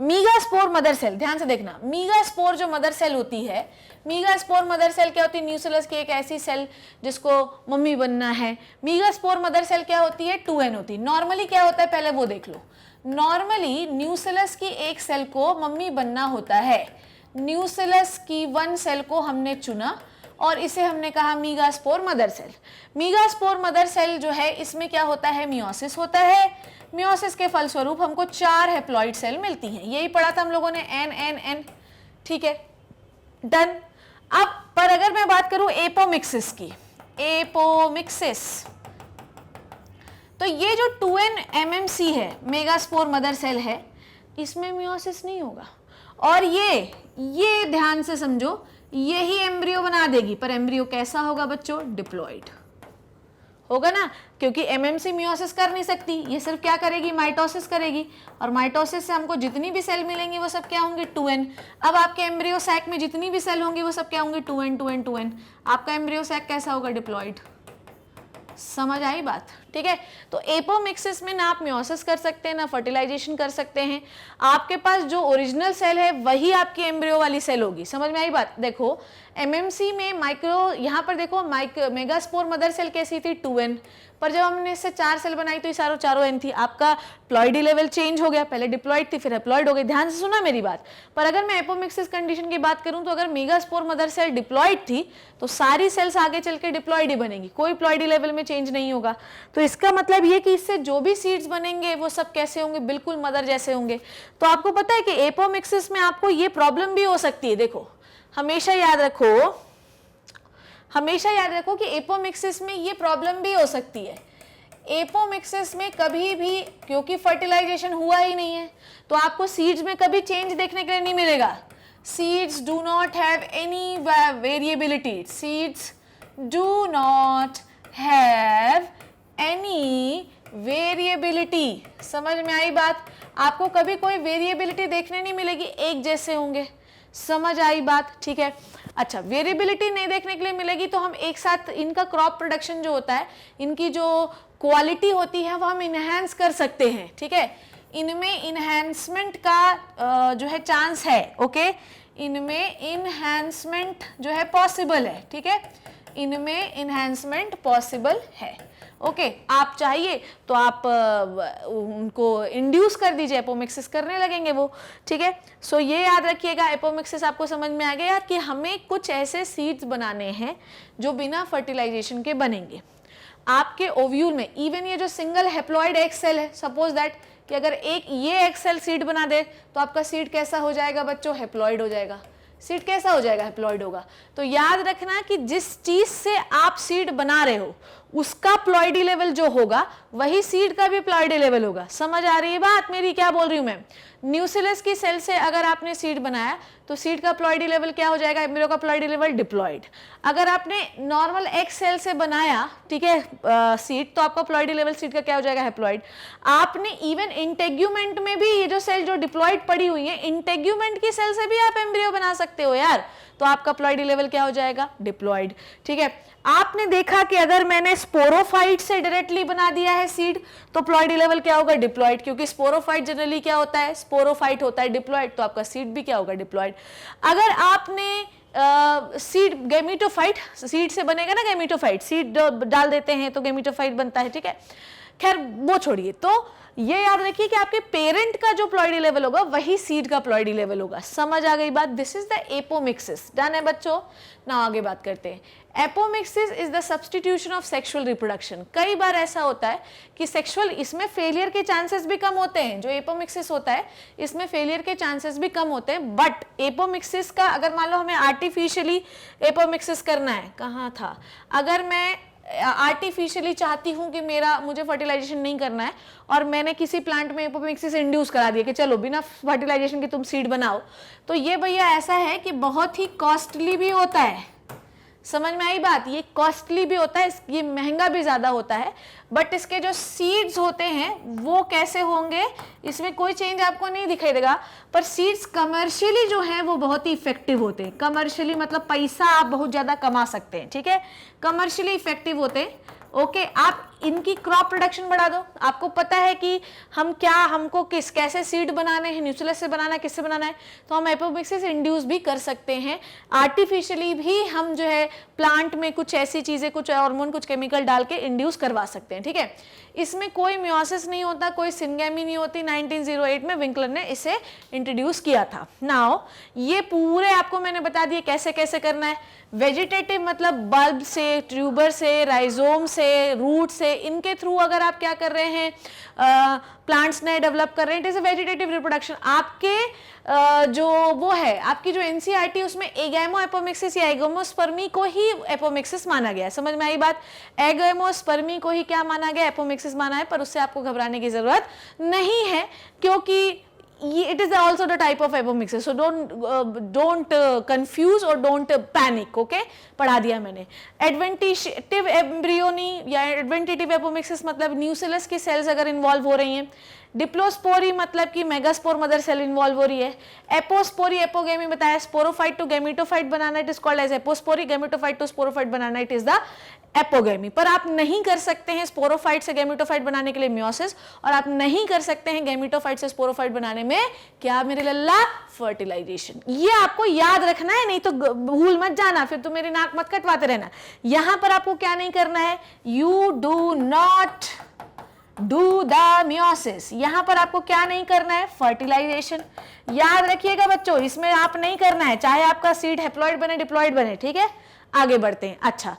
मीगास्पोर मदर सेल, ध्यान से देखना, मीगास्पोर जो मदर सेल होती है, मीगास्पोर मदर सेल क्या होती है, न्यूसेलस की एक ऐसी सेल जिसको मम्मी बनना है। मीगास्पोर मदर सेल क्या होती है, 2n होती है। नॉर्मली क्या होता है पहले वो देख लो, नॉर्मली न्यूसेलस की एक सेल को मम्मी बनना होता है। न्यूसेलस की 1 सेल को हमने चुना और इसे हमने कहा मीगास्पोर मदर सेल। मीगास्पोर मदर सेल जो है इसमें क्या होता है, मियोसिस होता है। मियोसिस के फलस्वरूप हमको 4 हेप्लॉइड सेल मिलती हैं, यही पढ़ा था हम लोगों ने, n, ठीक है, डन। अब पर अगर मैं बात करूं एपोमिक्सिस की, एपोमिक्सिस, तो ये जो 2n MMC है, मेगास्पोर मदर सेल है, इसमें मियोसिस नहीं होगा और ये ध्यान से समझो, यही एम्ब्रियो बना देगी, पर एम्ब्रियो कैसा होगा बच्चों, डिप्लॉयड होगा ना, क्योंकि MMC मियोसिस कर नहीं सकती, ये सिर्फ क्या करेगी, माइटोसिस करेगी, और माइटोसिस से हमको जितनी भी सेल मिलेंगी वो सब क्या होंगी, 2n। अब आपके एम्ब्रियो सैक में जितनी भी सेल होंगी वो सब क्या होंगी, 2n। आपका एम्ब्रियो सैक कैसा होगा, डिप्लॉयड। समझ आई बात, ठीक है। तो एपोमिक्सिस में ना आप मियोसिस कर सकते हैं ना फर्टिलाइजेशन कर सकते हैं। आपके पास जो ओरिजिनल सेल है वही आपकी एम्ब्रियो वाली सेल होगी। समझ में आई बात? देखो एमएमसी में माइक्रो, यहाँ पर देखो मेगास्पोर मदर सेल कैसी थी 2n, पर जब हमने इससे 4 सेल बनाई तो ये चारों n थी। आपका प्लॉइडी लेवल चेंज हो गया, पहले डिप्लॉइड थी फिर हैप्लॉइड हो गई। ध्यान से सुना मेरी बात। पर अगर मैं एपोमिक्सिस कंडीशन की बात करूं तो अगर मेगास्पोर मदर सेल डिप्लॉइड थी तो सारी सेल्स आगे चल के डिप्लॉइड ही बनेगी, कोई प्लॉइडी लेवल में चेंज नहीं होगा। तो इसका मतलब ये कि इससे जो भी सीड्स बनेंगे वो सब कैसे होंगे, बिल्कुल मदर जैसे होंगे। तो आपको पता है कि एपोमिक्सिस में आपको ये प्रॉब्लम भी हो सकती है। देखो हमेशा याद रखो कि एपोमिक्सिस में ये प्रॉब्लम भी हो सकती है। एपोमिक्सिस में कभी भी, क्योंकि फर्टिलाइजेशन हुआ ही नहीं है, तो आपको सीड्स में कभी चेंज देखने के लिए नहीं मिलेगा। Seeds do not have any variability, seeds do not have any variability. समझ में आई बात? आपको कभी कोई वेरिएबिलिटी देखने नहीं मिलेगी, एक जैसे होंगे। समझ आई बात? ठीक है। अच्छा, वेरिएबिलिटी नहीं देखने के लिए मिलेगी तो हम एक साथ इनका क्रॉप प्रोडक्शन जो होता है, इनकी जो क्वालिटी होती है वो हम इनहेंस कर सकते हैं। ठीक है, इनमें इनहेंसमेंट का जो है चांस है। ओके, इनमें इनहेंसमेंट जो है पॉसिबल है। ठीक है, इनमें इनहेंसमेंट पॉसिबल है। ओके, आप चाहिए तो आप उनको इंड्यूस कर दीजिए, एपोमिक्सिस करने लगेंगे वो। ठीक है, सो ये याद रखिएगा, एपोमिक्सिस आपको समझ में आ गया यार कि हमें कुछ ऐसे सीड्स बनाने हैं जो बिना फर्टिलाइजेशन के बनेंगे। आपके ओव्यूल में इवन ये जो सिंगल हैप्लॉइड एग सेल है, सपोज दैट कि अगर एक ये एग सेल सीड बना दे तो आपका सीड कैसा हो जाएगा बच्चों? हैप्लॉइड हो जाएगा। सीड कैसा हो जाएगा? हैप्लॉइड होगा। तो याद रखना कि जिस चीज से आप सीड बना रहे हो उसका प्लॉइडी लेवल जो होगा वही सीड का भी प्लॉइडी लेवल होगा। समझ आ रही है बात मेरी? क्या बोल रही हूं मैं? न्यूक्लियस की सेल से अगर आपने सीड बनाया तो सीड का प्लॉइडी लेवल क्या हो जाएगा? एम्ब्रियो का प्लॉइडी लेवल डिप्लॉइड। अगर आपने नॉर्मल एग सेल से बनाया, ठीक है, सीड, तो आपका प्लॉइडी लेवल सीड का क्या हो जाएगा? हैप्लॉइड। आपने इवन इंटेग्यूमेंट में भी ये जो सेल जो डिप्लॉइड पड़ी हुई है, इंटेग्यूमेंट की सेल से भी आप एम्ब्रियो बना सकते हो यार, तो आपका प्लॉइडी लेवल क्या हो जाएगा? डिप्लॉइड। ठीक है, आपने देखा कि अगर मैंने स्पोरोफाइट से डायरेक्टली बना दिया है सीड तो प्लॉइडी लेवल क्या होगा? डिप्लॉइड, क्योंकि स्पोरोफाइट जनरली क्या होता है? स्पोरोफाइट होता है डिप्लॉइड, तो आपका सीड भी क्या होगा? डिप्लॉइड। अगर आपने सीड गैमीटोफाइट, सीड से बनेगा ना गैमीटोफाइट, सीड डाल देते हैं तो गैमीटोफाइट बनता है। ठीक है, खैर वो छोड़िए। तो ये याद रखिए कि आपके पेरेंट का जो प्लॉइडी लेवल होगा वही सीड का प्लॉइडी लेवल होगा। समझ आ गई बात? This is the apomixis. Done है बच्चों? ना आगे बात करते हैं। Apomixis is the substitution of sexual reproduction. कई बार ऐसा होता है कि सेक्सुअल, इसमें फेलियर के चांसेस भी कम होते हैं। जो एपोमिक्सिस होता है इसमें फेलियर के चांसेस भी कम होते हैं, बट एपोमिक्सिस का अगर मान लो हमें आर्टिफिशियली एपोमिक्सिस करना है, कहाँ था, अगर मैं आर्टिफिशियली चाहती हूँ कि मुझे फर्टिलाइजेशन नहीं करना है और मैंने किसी प्लांट में एपोमिक्सिस इंड्यूस करा दिया कि चलो बिना फर्टिलाइजेशन के तुम सीड बनाओ, तो ये भैया ऐसा है कि बहुत ही कॉस्टली भी होता है। समझ में आई बात? ये कॉस्टली भी होता है, ये महंगा भी ज्यादा होता है, बट इसके जो सीड्स होते हैं वो कैसे होंगे, इसमें कोई चेंज आपको नहीं दिखाई देगा, पर सीड्स कमर्शियली जो हैं वो बहुत ही इफेक्टिव होते हैं। कमर्शियली मतलब पैसा आप बहुत ज्यादा कमा सकते हैं। ठीक है, कमर्शियली इफेक्टिव होते हैं। ओके, आप इनकी क्रॉप प्रोडक्शन बढ़ा दो। आपको पता है कि हमको कैसे सीड बनाने हैं, न्यूक्लियस से बनाना है, किससे बनाना है, तो हम एपोमिक्सिस इंड्यूस भी कर सकते हैं। आर्टिफिशियली भी हम जो है प्लांट में कुछ ऐसी चीजें, कुछ हार्मोन, कुछ केमिकल डाल के इंड्यूस करवा सकते हैं। ठीक है, इसमें कोई मियोसिस नहीं होता, कोई सिंगेमी नहीं होती। 1908 में विंकलर ने इसे इंट्रोड्यूस किया था। नाउ ये पूरे आपको मैंने बता दिए कैसे कैसे करना है। वेजिटेटिव मतलब बल्ब से, ट्यूबर से, राइजोम से, रूट से, इनके थ्रू अगर आप क्या कर रहे हैं, प्लांट्स नए डेवलप कर रहे हैं, it is a vegetative reproduction. आपके जो वो है, आपकी जो एनसीईआरटी, उसमें एगैमो एपोमिक्सिस या एगोमोस्पर्मी को ही एपोमिक्सिस माना गया है। समझ में आई बात? एगोमोस्पर्मी को ही क्या माना गया? एपोमिक्सिस माना है, पर उससे आपको घबराने की जरूरत नहीं है, क्योंकि it is also the type of apomixis, so don't confuse or don't panic. okay, पढ़ा दिया मैंने। एडवेंटिटिव एम्ब्रियोनी या एडवेंटिटिव एपोमिक्सिस मतलब न्यूक्लियस की सेल्स अगर इन्वॉल्व हो रही हैं, डिप्लोस्पोरी मतलब कि मेगास्पोर मदर सेल इन्वॉल्व हो रही है। एपोस्पोरी एपोगेमी बताया, स्पोरोफाइट टू गैमेटोफाइट बनाना it is called as apospory, gametophyte to sporophyte बनाना इट इज द एपोगेमी। पर आप नहीं कर सकते हैं स्पोरोफाइट से गैमेटोफाइट बनाने के लिए मियोसिस, और आप नहीं कर सकते हैं गैमेटोफाइट से स्पोरोफाइट बनाने में क्या मेरे लल्ला, फर्टिलाइजेशन। ये आपको याद रखना है, नहीं तो भूल मत जाना, फिर तो मेरी नाक मत कटवाते रहना। यहां पर आपको क्या नहीं करना है, you do not do the meiosis. यहां पर आपको क्या नहीं करना है, फर्टिलाइजेशन। याद रखिएगा बच्चों, इसमें आप नहीं करना है, चाहे आपका सीड हैप्लॉइड बने डिप्लॉइड बने, ठीक है। आगे बढ़ते हैं। अच्छा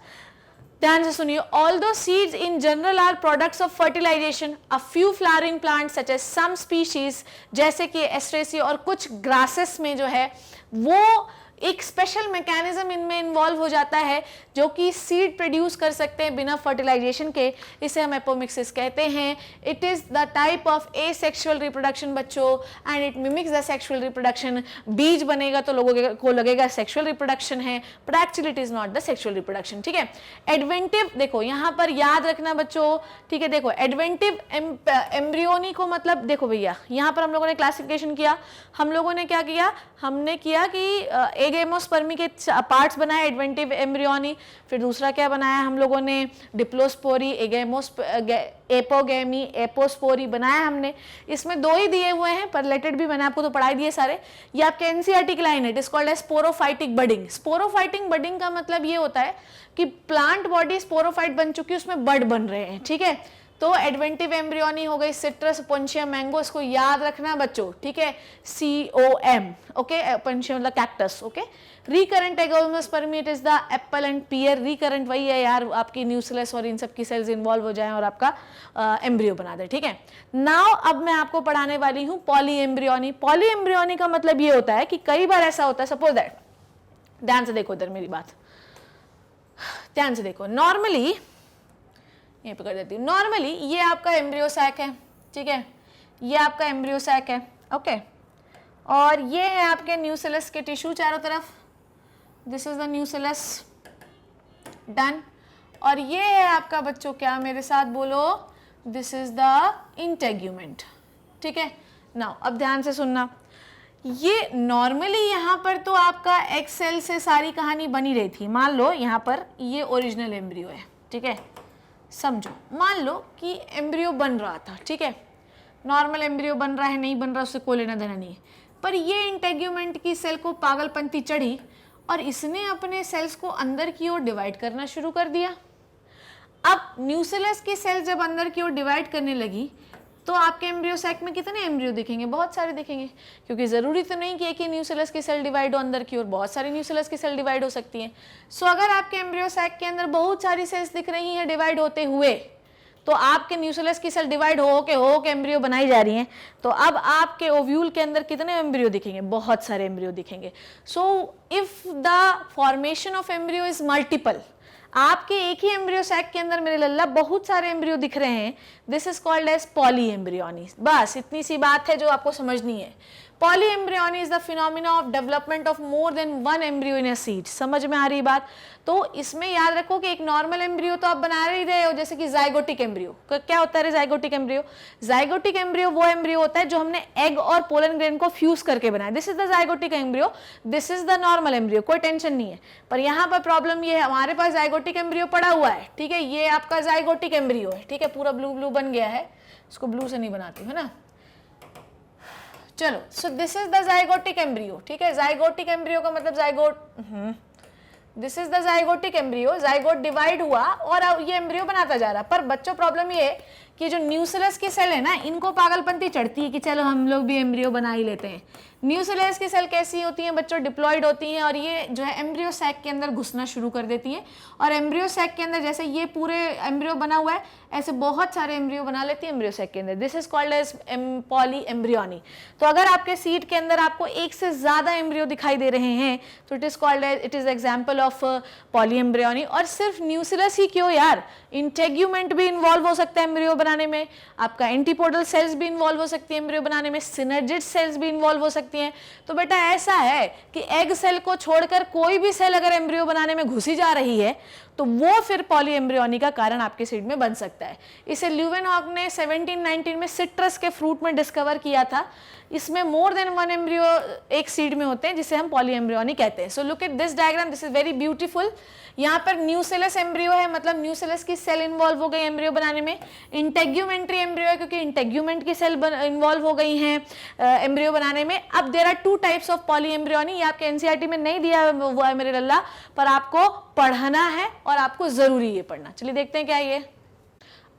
ध्यान से सुनिए, although seeds in general are products of fertilisation, a few flowering plants such as some species, जैसे कि एस्ट्रेसिया और कुछ ग्रासेस में जो है वो एक स्पेशल मैकेनिज्म इनमें इन्वॉल्व हो जाता है जो कि सीड प्रोड्यूस कर सकते हैं बिना फर्टिलाइजेशन के, इसे हम एपोमिक्सिस कहते हैं। It is the type of asexual reproduction बच्चों, and it mimics the sexual reproduction. बीज बनेगा तो लोगों को लगेगा सेक्सुअल रिप्रोडक्शन है, but actually it is not the sexual reproduction, ठीक है। एडवेंटिव देखो यहां पर याद रखना बच्चों, ठीक है। देखो एडवेंटिव एम्ब्रियोनी को मतलब देखो भैया, यहां पर हम लोगों ने क्लासिफिकेशन किया, हम लोगों ने क्या किया, हमने किया कि एगेमोस्पर्मी के पार्ट्स बनाए एडवेंटिव एम्ब्रियोनी, फिर दूसरा क्या बनाया हम लोगों ने, डिप्लोस्पोरी, एपोगेमी, एपोस्पोरी बनाया हमने। इसमें दो ही दिए हुए हैं, पर लेटेड भी मैंने आपको तो पढ़ाई दिए सारे। ये आपके एनसीईआरटी की लाइन है, it is called as sporophytic budding. Sporophytic budding का मतलब ये होता है कि प्लांट बॉडी स्पोरोफाइट बन चुकी है, उसमें बड बन रहे हैं, ठीक है। तो एडवेंटिव एम्ब्रियोनी हो गई सिट्रस, पोंशियम, मैंगो, इसको याद रखना बच्चों, ठीक है। COM, ओके, पोंशियम मतलब cactus, okay. Recurrent agamospermy it is the apple and pear. Recurrent वही है यार, आपकी न्यूक्लियस और इन सब की सेल्स इन्वॉल्व हो जाएं और आपका एम्ब्रियो बना दे, ठीक है। नाउ अब मैं आपको पढ़ाने वाली हूँ पॉली एम्ब्रियोनी। पॉली एम्ब्रियोनी का मतलब ये होता है कि कई बार ऐसा होता है, सपोज दैट, ध्यान से देखो इधर मेरी बात, ध्यान से देखो। नॉर्मली यहीं पे कर देती हूँ, नॉर्मली ये आपका एम्ब्रियो सैक है, ठीक है, ये आपका एम्ब्रियो सैक है, ओके। और ये है आपके न्यूक्लियस के टिश्यू चारों तरफ, this is the nucleus, done. और ये है आपका बच्चों, क्या मेरे साथ बोलो, दिस इज द इंटेग्यूमेंट, ठीक है। नाउ अब ध्यान से सुनना, ये नॉर्मली यहाँ पर तो आपका एग सेल से सारी कहानी बनी रही थी। मान लो यहाँ पर ये ओरिजिनल एम्ब्रियो है, ठीक है, समझो। मान लो कि एम्ब्रियो बन रहा था, ठीक है, नॉर्मल एम्ब्रियो बन रहा है, नहीं बन रहा, उससे कोई लेना देना नहीं है। पर ये इंटेग्यूमेंट की सेल को पागलपंती चढ़ी और इसने अपने सेल्स को अंदर की ओर डिवाइड करना शुरू कर दिया। अब न्यूक्लियस की सेल जब अंदर की ओर डिवाइड करने लगी तो आपके एम्ब्रियो सैक में कितने एम्ब्रियो दिखेंगे, बहुत सारे दिखेंगे, क्योंकि जरूरी तो नहीं कि एक ही न्यूक्लियस की सेल डिवाइड हो अंदर की ओर, बहुत सारी न्यूक्लियस की सेल डिवाइड हो सकती हैं। सो अगर आपके एम्ब्रियो सैक के अंदर बहुत सारी सेल्स दिख रही हैं डिवाइड होते हुए, तो आपके न्यूक्लियस की सेल डिवाइड हो के एम्ब्रियो बनाई जा रही हैं, तो अब आपके ओव्यूल के अंदर कितने एम्ब्रियो दिखेंगे, बहुत सारे एम्ब्रियो दिखेंगे। So if the formation of embryo is multiple, आपके एक ही एम्ब्रियो सैक के अंदर मेरे लल्ला बहुत सारे एम्ब्रियो दिख रहे हैं, this is called as polyembryony. बस इतनी सी बात है जो आपको समझनी है। Polyembryony is the phenomena of development of more than one embryo in a seed. समझ में आ रही बात? तो इसमें याद रखो कि एक नॉर्मल एम्ब्रियो तो आप बना ही रहे हो, जैसे कि जाइगोटिक एम्ब्रियो। क्या होता है जाइगोटिक एम्ब्रियो? जाइगोटिक एम्ब्रियो वो एम्ब्रियो होता है जो हमने एग और पोलन ग्रेन को फ्यूज करके बनाया, this is the zygotic embryo, this is the normal embryo, कोई टेंशन नहीं है। पर यहाँ पर प्रॉब्लम ये है, हमारे पास जाइगोटिक एम्ब्रियो पड़ा हुआ है, ठीक है, ये आपका जाइगोटिक एम्ब्रियो है, ठीक है, पूरा ब्लू ब्लू बन गया है, इसको ब्लू से नहीं बनाती है ना, चलो। So this is the zygotic embryo, ठीक है, जाइगोटिक एम्ब्रियो का मतलब zygote, this is the zygotic embryo, zygote divide हुआ और ये एम्ब्रियो बनाता जा रहा। पर बच्चों प्रॉब्लम ये है कि जो न्यूक्लियस की सेल है ना, इनको पागलपंती चढ़ती है कि चलो हम लोग भी एम्ब्रियो बना ही लेते हैं। न्यूक्लियस की सेल कैसी होती हैं बच्चों? डिप्लॉयड होती हैं, और ये जो है एम्ब्रियो सैक के अंदर घुसना शुरू कर देती हैं, और एम्ब्रियो सैक के अंदर जैसे ये पूरे एम्ब्रियो बना हुआ है, ऐसे बहुत सारे एम्ब्रियो बना लेती है एम्ब्रियो सैक के अंदर, this is called as polyembryony. तो अगर आपके सीड के अंदर आपको एक से ज्यादा एम्ब्रियो दिखाई दे रहे हैं तो it is called as, it is example of polyembryony. और सिर्फ न्यूक्लियस ही क्यों यार, इंटेग्यूमेंट भी इन्वॉल्व हो सकता है एम्ब्रियो बनाने में, आपका एंटीपोडल सेल्स भी इन्वॉल्व हो सकती है एम्ब्रियो बनाने में, सिनर्जिड सेल्स भी इन्वॉल्व हो सकती हैं। तो बेटा ऐसा है कि एग सेल को छोड़कर कोई भी सेल अगर एम्ब्रियो बनाने में घुसी जा रही है तो वो फिर पॉलीएम्ब्रियोनी का कारण आपके सीड में बन सकता है। इसे ल्यूवेनहॉक ने 1719 में सिट्रस के फ्रूट में डिस्कवर किया था। इसमें मोर देन वन एम्ब्रियो एक सीड में होते हैं, जिसे हम पॉलीएम्ब्रियोनी कहते हैं। So look at this diagram, this is very beautiful. यहाँ पर न्यूसेलस एम्ब्रियो है, मतलब न्यूसेलस की सेल इन्वॉल्व हो गई एम्ब्रियो बनाने में। इंटेग्यूमेंट्री एम्ब्रियो है, क्योंकि इंटेग्यूमेंट की सेल इन्वॉल्व हो गई हैं एम्ब्रियो बनाने में। अब there are 2 types of polyembryony. ये आपके एनसीईआरटी में नहीं दिया हुआ है मेरे लल्ला, पर आपको पढ़ना है और आपको जरूरी ये पढ़ना। चलिए देखते हैं क्या ये।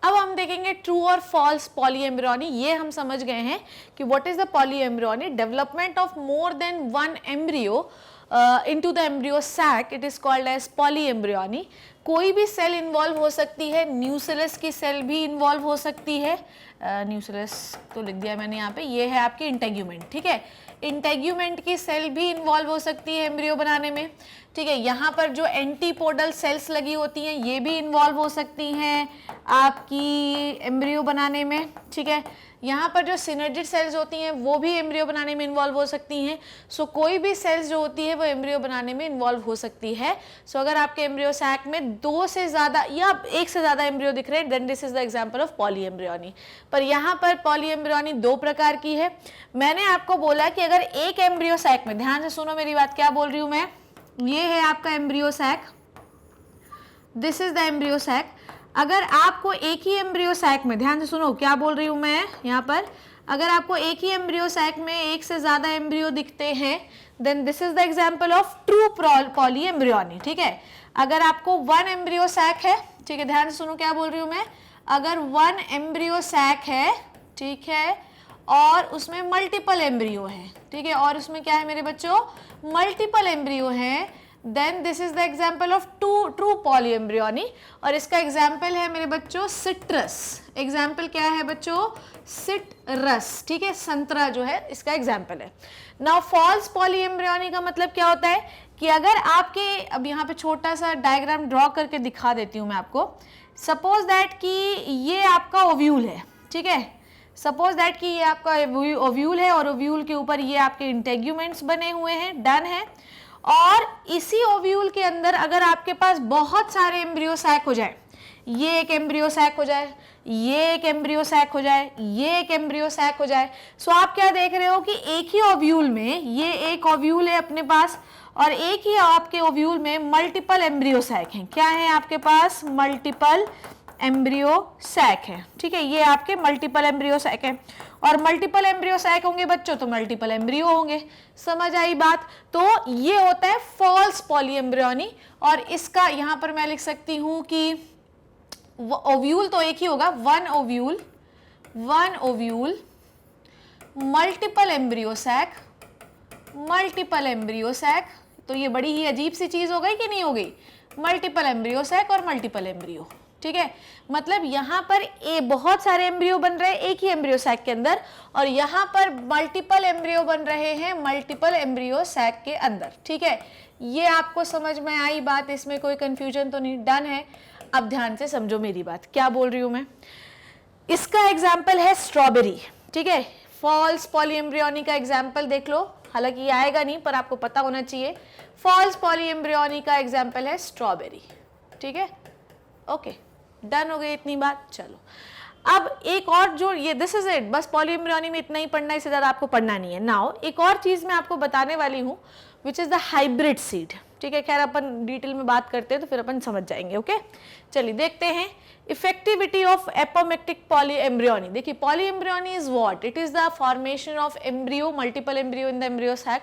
अब हम देखेंगे ट्रू और फॉल्स पॉलीएम्ब्रियोनी। ये हम समझ गए हैं कि what is the polyembryony, development of more than one embryo into the embryo sac, it is called as polyembryony। कोई भी सेल इन्वॉल्व हो सकती है, न्यूसेलस की सेल भी इन्वॉल्व हो सकती है। न्यूसेलस तो लिख दिया मैंने यहाँ पे, ये है आपकी इंटेग्यूमेंट, ठीक है। इंटेग्यूमेंट की सेल भी इन्वॉल्व हो सकती है एम्ब्रियो बनाने में, ठीक है। यहाँ पर जो एंटीपोडल सेल्स लगी होती हैं ये भी इन्वॉल्व हो सकती हैं आपकी एम्ब्रियो बनाने में, ठीक है। यहाँ पर जो सिनर्जिड सेल्स होती हैं वो भी एम्ब्रियो बनाने में इन्वॉल्व हो सकती हैं। सो कोई भी सेल्स जो होती है वो एम्ब्रियो बनाने में इन्वॉल्व हो सकती है। सो अगर आपके एम्ब्रियो सैक में 2 से ज़्यादा या 1 से ज़्यादा एम्ब्रियो दिख रहे हैं, then this is the example of polyembryony. पर यहाँ पर पॉलीएम्ब्रियोनी 2 प्रकार की है। मैंने आपको बोला कि अगर एक एम्ब्रियो सैक में, ध्यान से सुनो मेरी बात, क्या बोल रही हूँ मैं, ये है आपका embryo sac, this is the embryo sac. अगर आपको एक ही एम्ब्रियो सैक में, ध्यान से सुनो क्या बोल रही हूँ मैं यहाँ पर, अगर आपको एक ही एम्ब्रियो सैक में 1 से ज़्यादा एम्ब्रियो दिखते हैं, then this is the example of true polyembryony, ठीक है। अगर आपको 1 एम्ब्रियो सैक है, ठीक है, ध्यान से सुनो क्या बोल रही हूँ मैं, अगर 1 एम्ब्रियो सैक है, ठीक है, और उसमें मल्टीपल एम्ब्रियो है, ठीक है, और उसमें क्या है मेरे बच्चों, मल्टीपल एम्ब्रियो हैं, then this is the example of true polyembryony. और इसका एग्जाम्पल है मेरे बच्चों सिट्रस। एग्जाम्पल क्या है बच्चों, सिट्रस, ठीक है, संतरा जो है इसका एग्जाम्पल है। नाउ फॉल्स पॉलीएम्ब्रियोनी का मतलब क्या होता है कि अगर आपके, अब यहाँ पे छोटा सा डायग्राम ड्रॉ करके दिखा देती हूँ मैं आपको। सपोज दैट कि ये आपका ओव्यूल है, ठीक है, सपोज दैट कि ये आपका ओव्यूल है और ओव्यूल के ऊपर ये आपके इंटेग्यूमेंट्स बने हुए हैं, डन है। और इसी ओव्यूल के अंदर अगर आपके पास बहुत सारे एम्ब्रियो सैक हो जाए, ये एक एम्ब्रियो सैक हो जाए, ये एक एम्ब्रियो सैक हो जाए, ये एक एम्ब्रियो सैक हो जाए, सो आप क्या देख रहे हो कि एक ही ओव्यूल में, ये एक ओव्यूल है अपने पास और एक ही आपके ओव्यूल में मल्टीपल एम्ब्रियो सैक हैं। क्या है आपके पास, मल्टीपल एम्ब्रियो सैक है, ठीक है, ये आपके मल्टीपल एम्ब्रियो सैक है। और मल्टीपल एम्ब्रियो सैक होंगे बच्चों तो मल्टीपल एम्ब्रियो होंगे, समझ आई बात। तो ये होता है फॉल्स पॉलीएम्ब्रियोनी। और इसका यहाँ पर मैं लिख सकती हूँ कि ओव्यूल तो एक ही होगा, one ovule multiple embryo sac, तो ये बड़ी ही अजीब सी चीज हो गई कि नहीं हो गई, मल्टीपल एम्ब्रियो सैक और मल्टीपल एम्ब्रियो, ठीक है। मतलब यहाँ पर बहुत सारे एम्ब्रियो बन रहे हैं एक ही एम्ब्रियो सैक के अंदर, और यहाँ पर मल्टीपल एम्ब्रियो बन रहे हैं मल्टीपल एम्ब्रियो सैक के अंदर, ठीक है। ये आपको समझ में आई बात, इसमें कोई कंफ्यूजन तो नहीं, डन है। अब ध्यान से समझो मेरी बात, क्या बोल रही हूँ मैं। इसका एग्जाम्पल है स्ट्रॉबेरी, ठीक है, फॉल्स पॉलीएम्ब्रियोनी का एग्जाम्पल देख लो, हालांकि ये आएगा नहीं पर आपको पता होना चाहिए। फॉल्स पॉलीएम्ब्रियोनी का एग्जाम्पल है स्ट्रॉबेरी, ठीक है, ओके, डन हो गई इतनी बात। चलो अब एक और जो ये दिस इज इट, बस पॉलीएम्ब्रियोनी में इतना ही पढ़ना, इससे ज़्यादा आपको पढ़ना नहीं है। नाउ एक और चीज़ मैं आपको बताने वाली हूँ which is the hybrid seed, ठीक है। खैर अपन डिटेल में बात करते हैं तो फिर अपन समझ जाएंगे, ओके। चलिए देखते हैं इफेक्टिविटी ऑफ एपोमिक्टिक पॉलीएम्ब्रियोनी। देखिए polyembryony is what, it is the formation of embryo, multiple embryo in the embryo sac,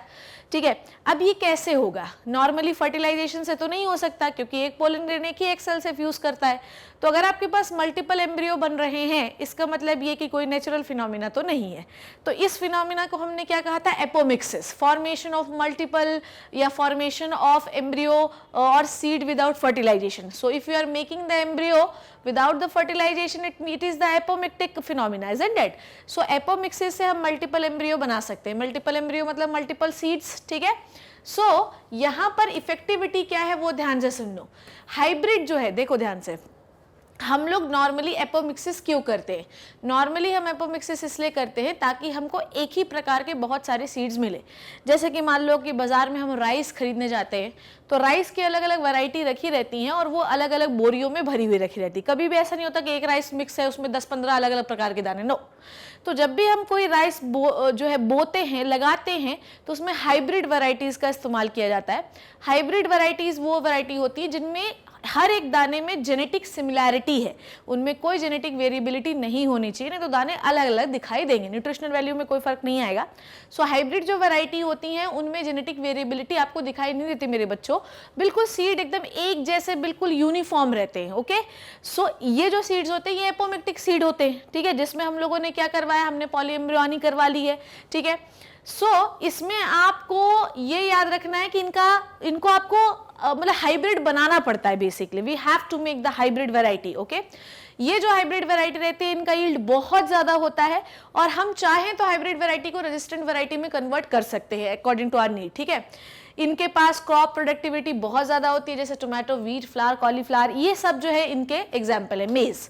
ठीक है। अब ये कैसे होगा, नॉर्मली फर्टिलाइजेशन से तो नहीं हो सकता क्योंकि एक पोलन ग्रेन एक ही एक सेल से फ्यूज करता है। तो अगर आपके पास मल्टीपल एम्ब्रियो बन रहे हैं इसका मतलब ये कि कोई नेचुरल फिनोमिना तो नहीं है। तो इस फिनोमिना को हमने क्या कहा था, एपोमिक्सिस, फॉर्मेशन ऑफ मल्टीपल या फॉर्मेशन ऑफ एम्ब्रियो और seed without fertilisation. So if you are making the embryo without the fertilization it is the apomictic phenomena, isn't it? So apomixis से हम multiple embryo बना सकते हैं, multiple embryo मतलब multiple seeds, ठीक है। So यहाँ पर इफेक्टिविटी क्या है वो ध्यान से सुन लो। हाइब्रिड जो है, देखो ध्यान से, हम लोग नॉर्मली एपोमिक्सिस क्यों करते हैं? नॉर्मली हम एपोमिक्सिस इसलिए करते हैं ताकि हमको एक ही प्रकार के बहुत सारे सीड्स मिले। जैसे कि मान लो कि बाजार में हम राइस खरीदने जाते हैं तो राइस की अलग अलग वैरायटी रखी रहती हैं और वो अलग अलग बोरियों में भरी हुई रखी रहती है। कभी भी ऐसा नहीं होता कि एक राइस मिक्स है उसमें 10-15 अलग अलग प्रकार के दाने, नो। तो जब भी हम कोई राइस जो है बोते हैं, लगाते हैं, तो उसमें हाइब्रिड वैरायटीज़ का इस्तेमाल किया जाता है। हाइब्रिड वैरायटीज़ वो वैरायटी होती है जिनमें हर एक दाने में जेनेटिक सिमिलैरिटी है, उनमें कोई जेनेटिक वेरिएबिलिटी नहीं होनी चाहिए, नहीं तो दाने अलग अलग दिखाई देंगे, न्यूट्रिशनल वैल्यू में कोई फर्क नहीं आएगा। सो हाइब्रिड जो वैरायटी होती हैं उनमें जेनेटिक वेरिएबिलिटी आपको दिखाई नहीं देती मेरे बच्चों, बिल्कुल सीड एकदम एक जैसे बिल्कुल यूनिफॉर्म रहते हैं। ओके, सो ये जो सीड्स होते हैं ये एपोमिक्टिक सीड होते हैं, ठीक है, जिसमें हम लोगों ने क्या करवाया, हमने पॉलीएम्ब्रियोनी करवा ली है, ठीक है। इसमें आपको ये याद रखना है कि इनको आपको मतलब हाइब्रिड बनाना पड़ता है। Basically we have to make the hybrid variety. Okay, ये जो हाइब्रिड वैरायटी रहती है इनका यील्ड बहुत ज्यादा होता है और हम चाहें तो हाइब्रिड वैरायटी को रेजिस्टेंट वैरायटी में कन्वर्ट कर सकते हैं अकॉर्डिंग टू आवर नीड, ठीक है। इनके पास क्रॉप प्रोडक्टिविटी बहुत ज्यादा होती है, जैसे टोमेटो, व्हीट, फ्लावर, कॉलीफ्लावर, ये सब जो है इनके एग्जाम्पल है। मेज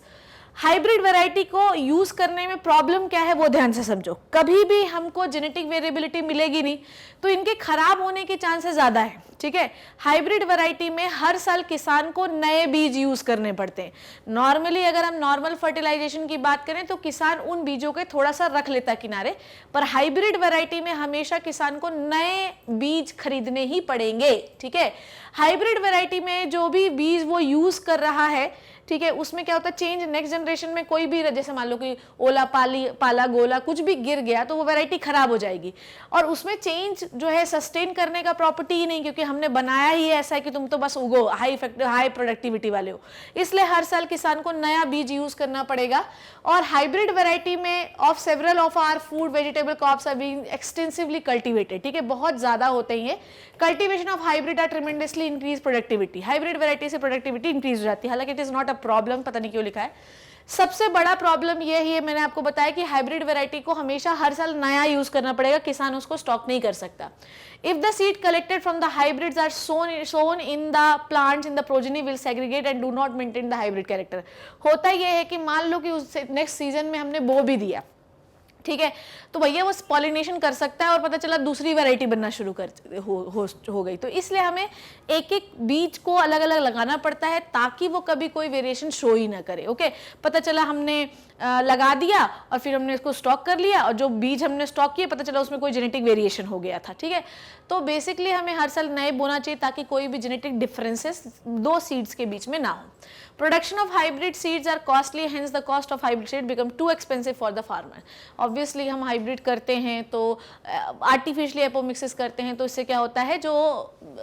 हाइब्रिड वैरायटी को यूज करने में प्रॉब्लम क्या है वो ध्यान से समझो। कभी भी हमको जेनेटिक वेरिएबिलिटी मिलेगी नहीं तो इनके खराब होने के चांसेस ज्यादा है, ठीक है। हाइब्रिड वैरायटी में हर साल किसान को नए बीज यूज करने पड़ते हैं। नॉर्मली अगर हम नॉर्मल फर्टिलाइजेशन की बात करें तो किसान उन बीजों के थोड़ा सा रख लेता किनारे, पर हाइब्रिड वैरायटी में हमेशा किसान को नए बीज खरीदने ही पड़ेंगे, ठीक है। हाइब्रिड वैरायटी में जो भी बीज वो यूज कर रहा है, ठीक है, उसमें क्या होता है, चेंज नेक्स्ट जनरेशन में कोई भी, जैसे मान लो कि ओला पाला गोला कुछ भी गिर गया तो वो वैरायटी खराब हो जाएगी और उसमें चेंज जो है सस्टेन करने का प्रॉपर्टी ही नहीं, क्योंकि हमने बनाया ही ऐसा है कि तुम तो बस उगो, हाई प्रोडक्टिविटी वाले हो। इसलिए हर साल किसान को नया बीज यूज करना पड़ेगा। और हाइब्रिड वैरायटी में of several of our food vegetable crops are being extensively cultivated, ठीक है, बहुत ज्यादा होते हैं। Cultivation of hybrid are tremendously increase productivity, hybrid variety से प्रोडक्टिविटी इंक्रीज हो जाती है। हालांकि it is not a problem, पता नहीं क्यों लिखा है। सबसे बड़ा प्रॉब्लम ये ही है, मैंने आपको बताया कि हाइब्रिड वैरायटी को हमेशा हर साल नया यूज करना पड़ेगा, किसान उसको स्टॉक नहीं कर सकता। If the seed collected from the hybrids are sown in the plants in the progeny will segregate and do not maintain the hybrid character। होता ये है कि मान लो कि उस नेक्स्ट सीजन में हमने बो भी दिया, ठीक है, तो भैया वो पॉलिनेशन कर सकता है और पता चला दूसरी वैरायटी बनना शुरू हो गई। तो इसलिए हमें एक एक बीज को अलग अलग लगाना पड़ता है ताकि वो कभी कोई वेरिएशन शो ही ना करे। ओके, पता चला हमने लगा दिया और फिर हमने इसको स्टॉक कर लिया और जो बीज हमने स्टॉक किए पता चला उसमें कोई जेनेटिक वेरिएशन हो गया था, ठीक है। तो बेसिकली हमें हर साल नए बोना चाहिए ताकि कोई भी जेनेटिक डिफरेंसेस दो सीड्स के बीच में ना हो। Production of hybrid seeds are costly, hence the cost of hybrid seed become too expensive for the farmer। Obviously हम हाइब्रिड करते हैं तो आर्टिफिशियली एपोमिक्सिस करते हैं तो इससे क्या होता है, जो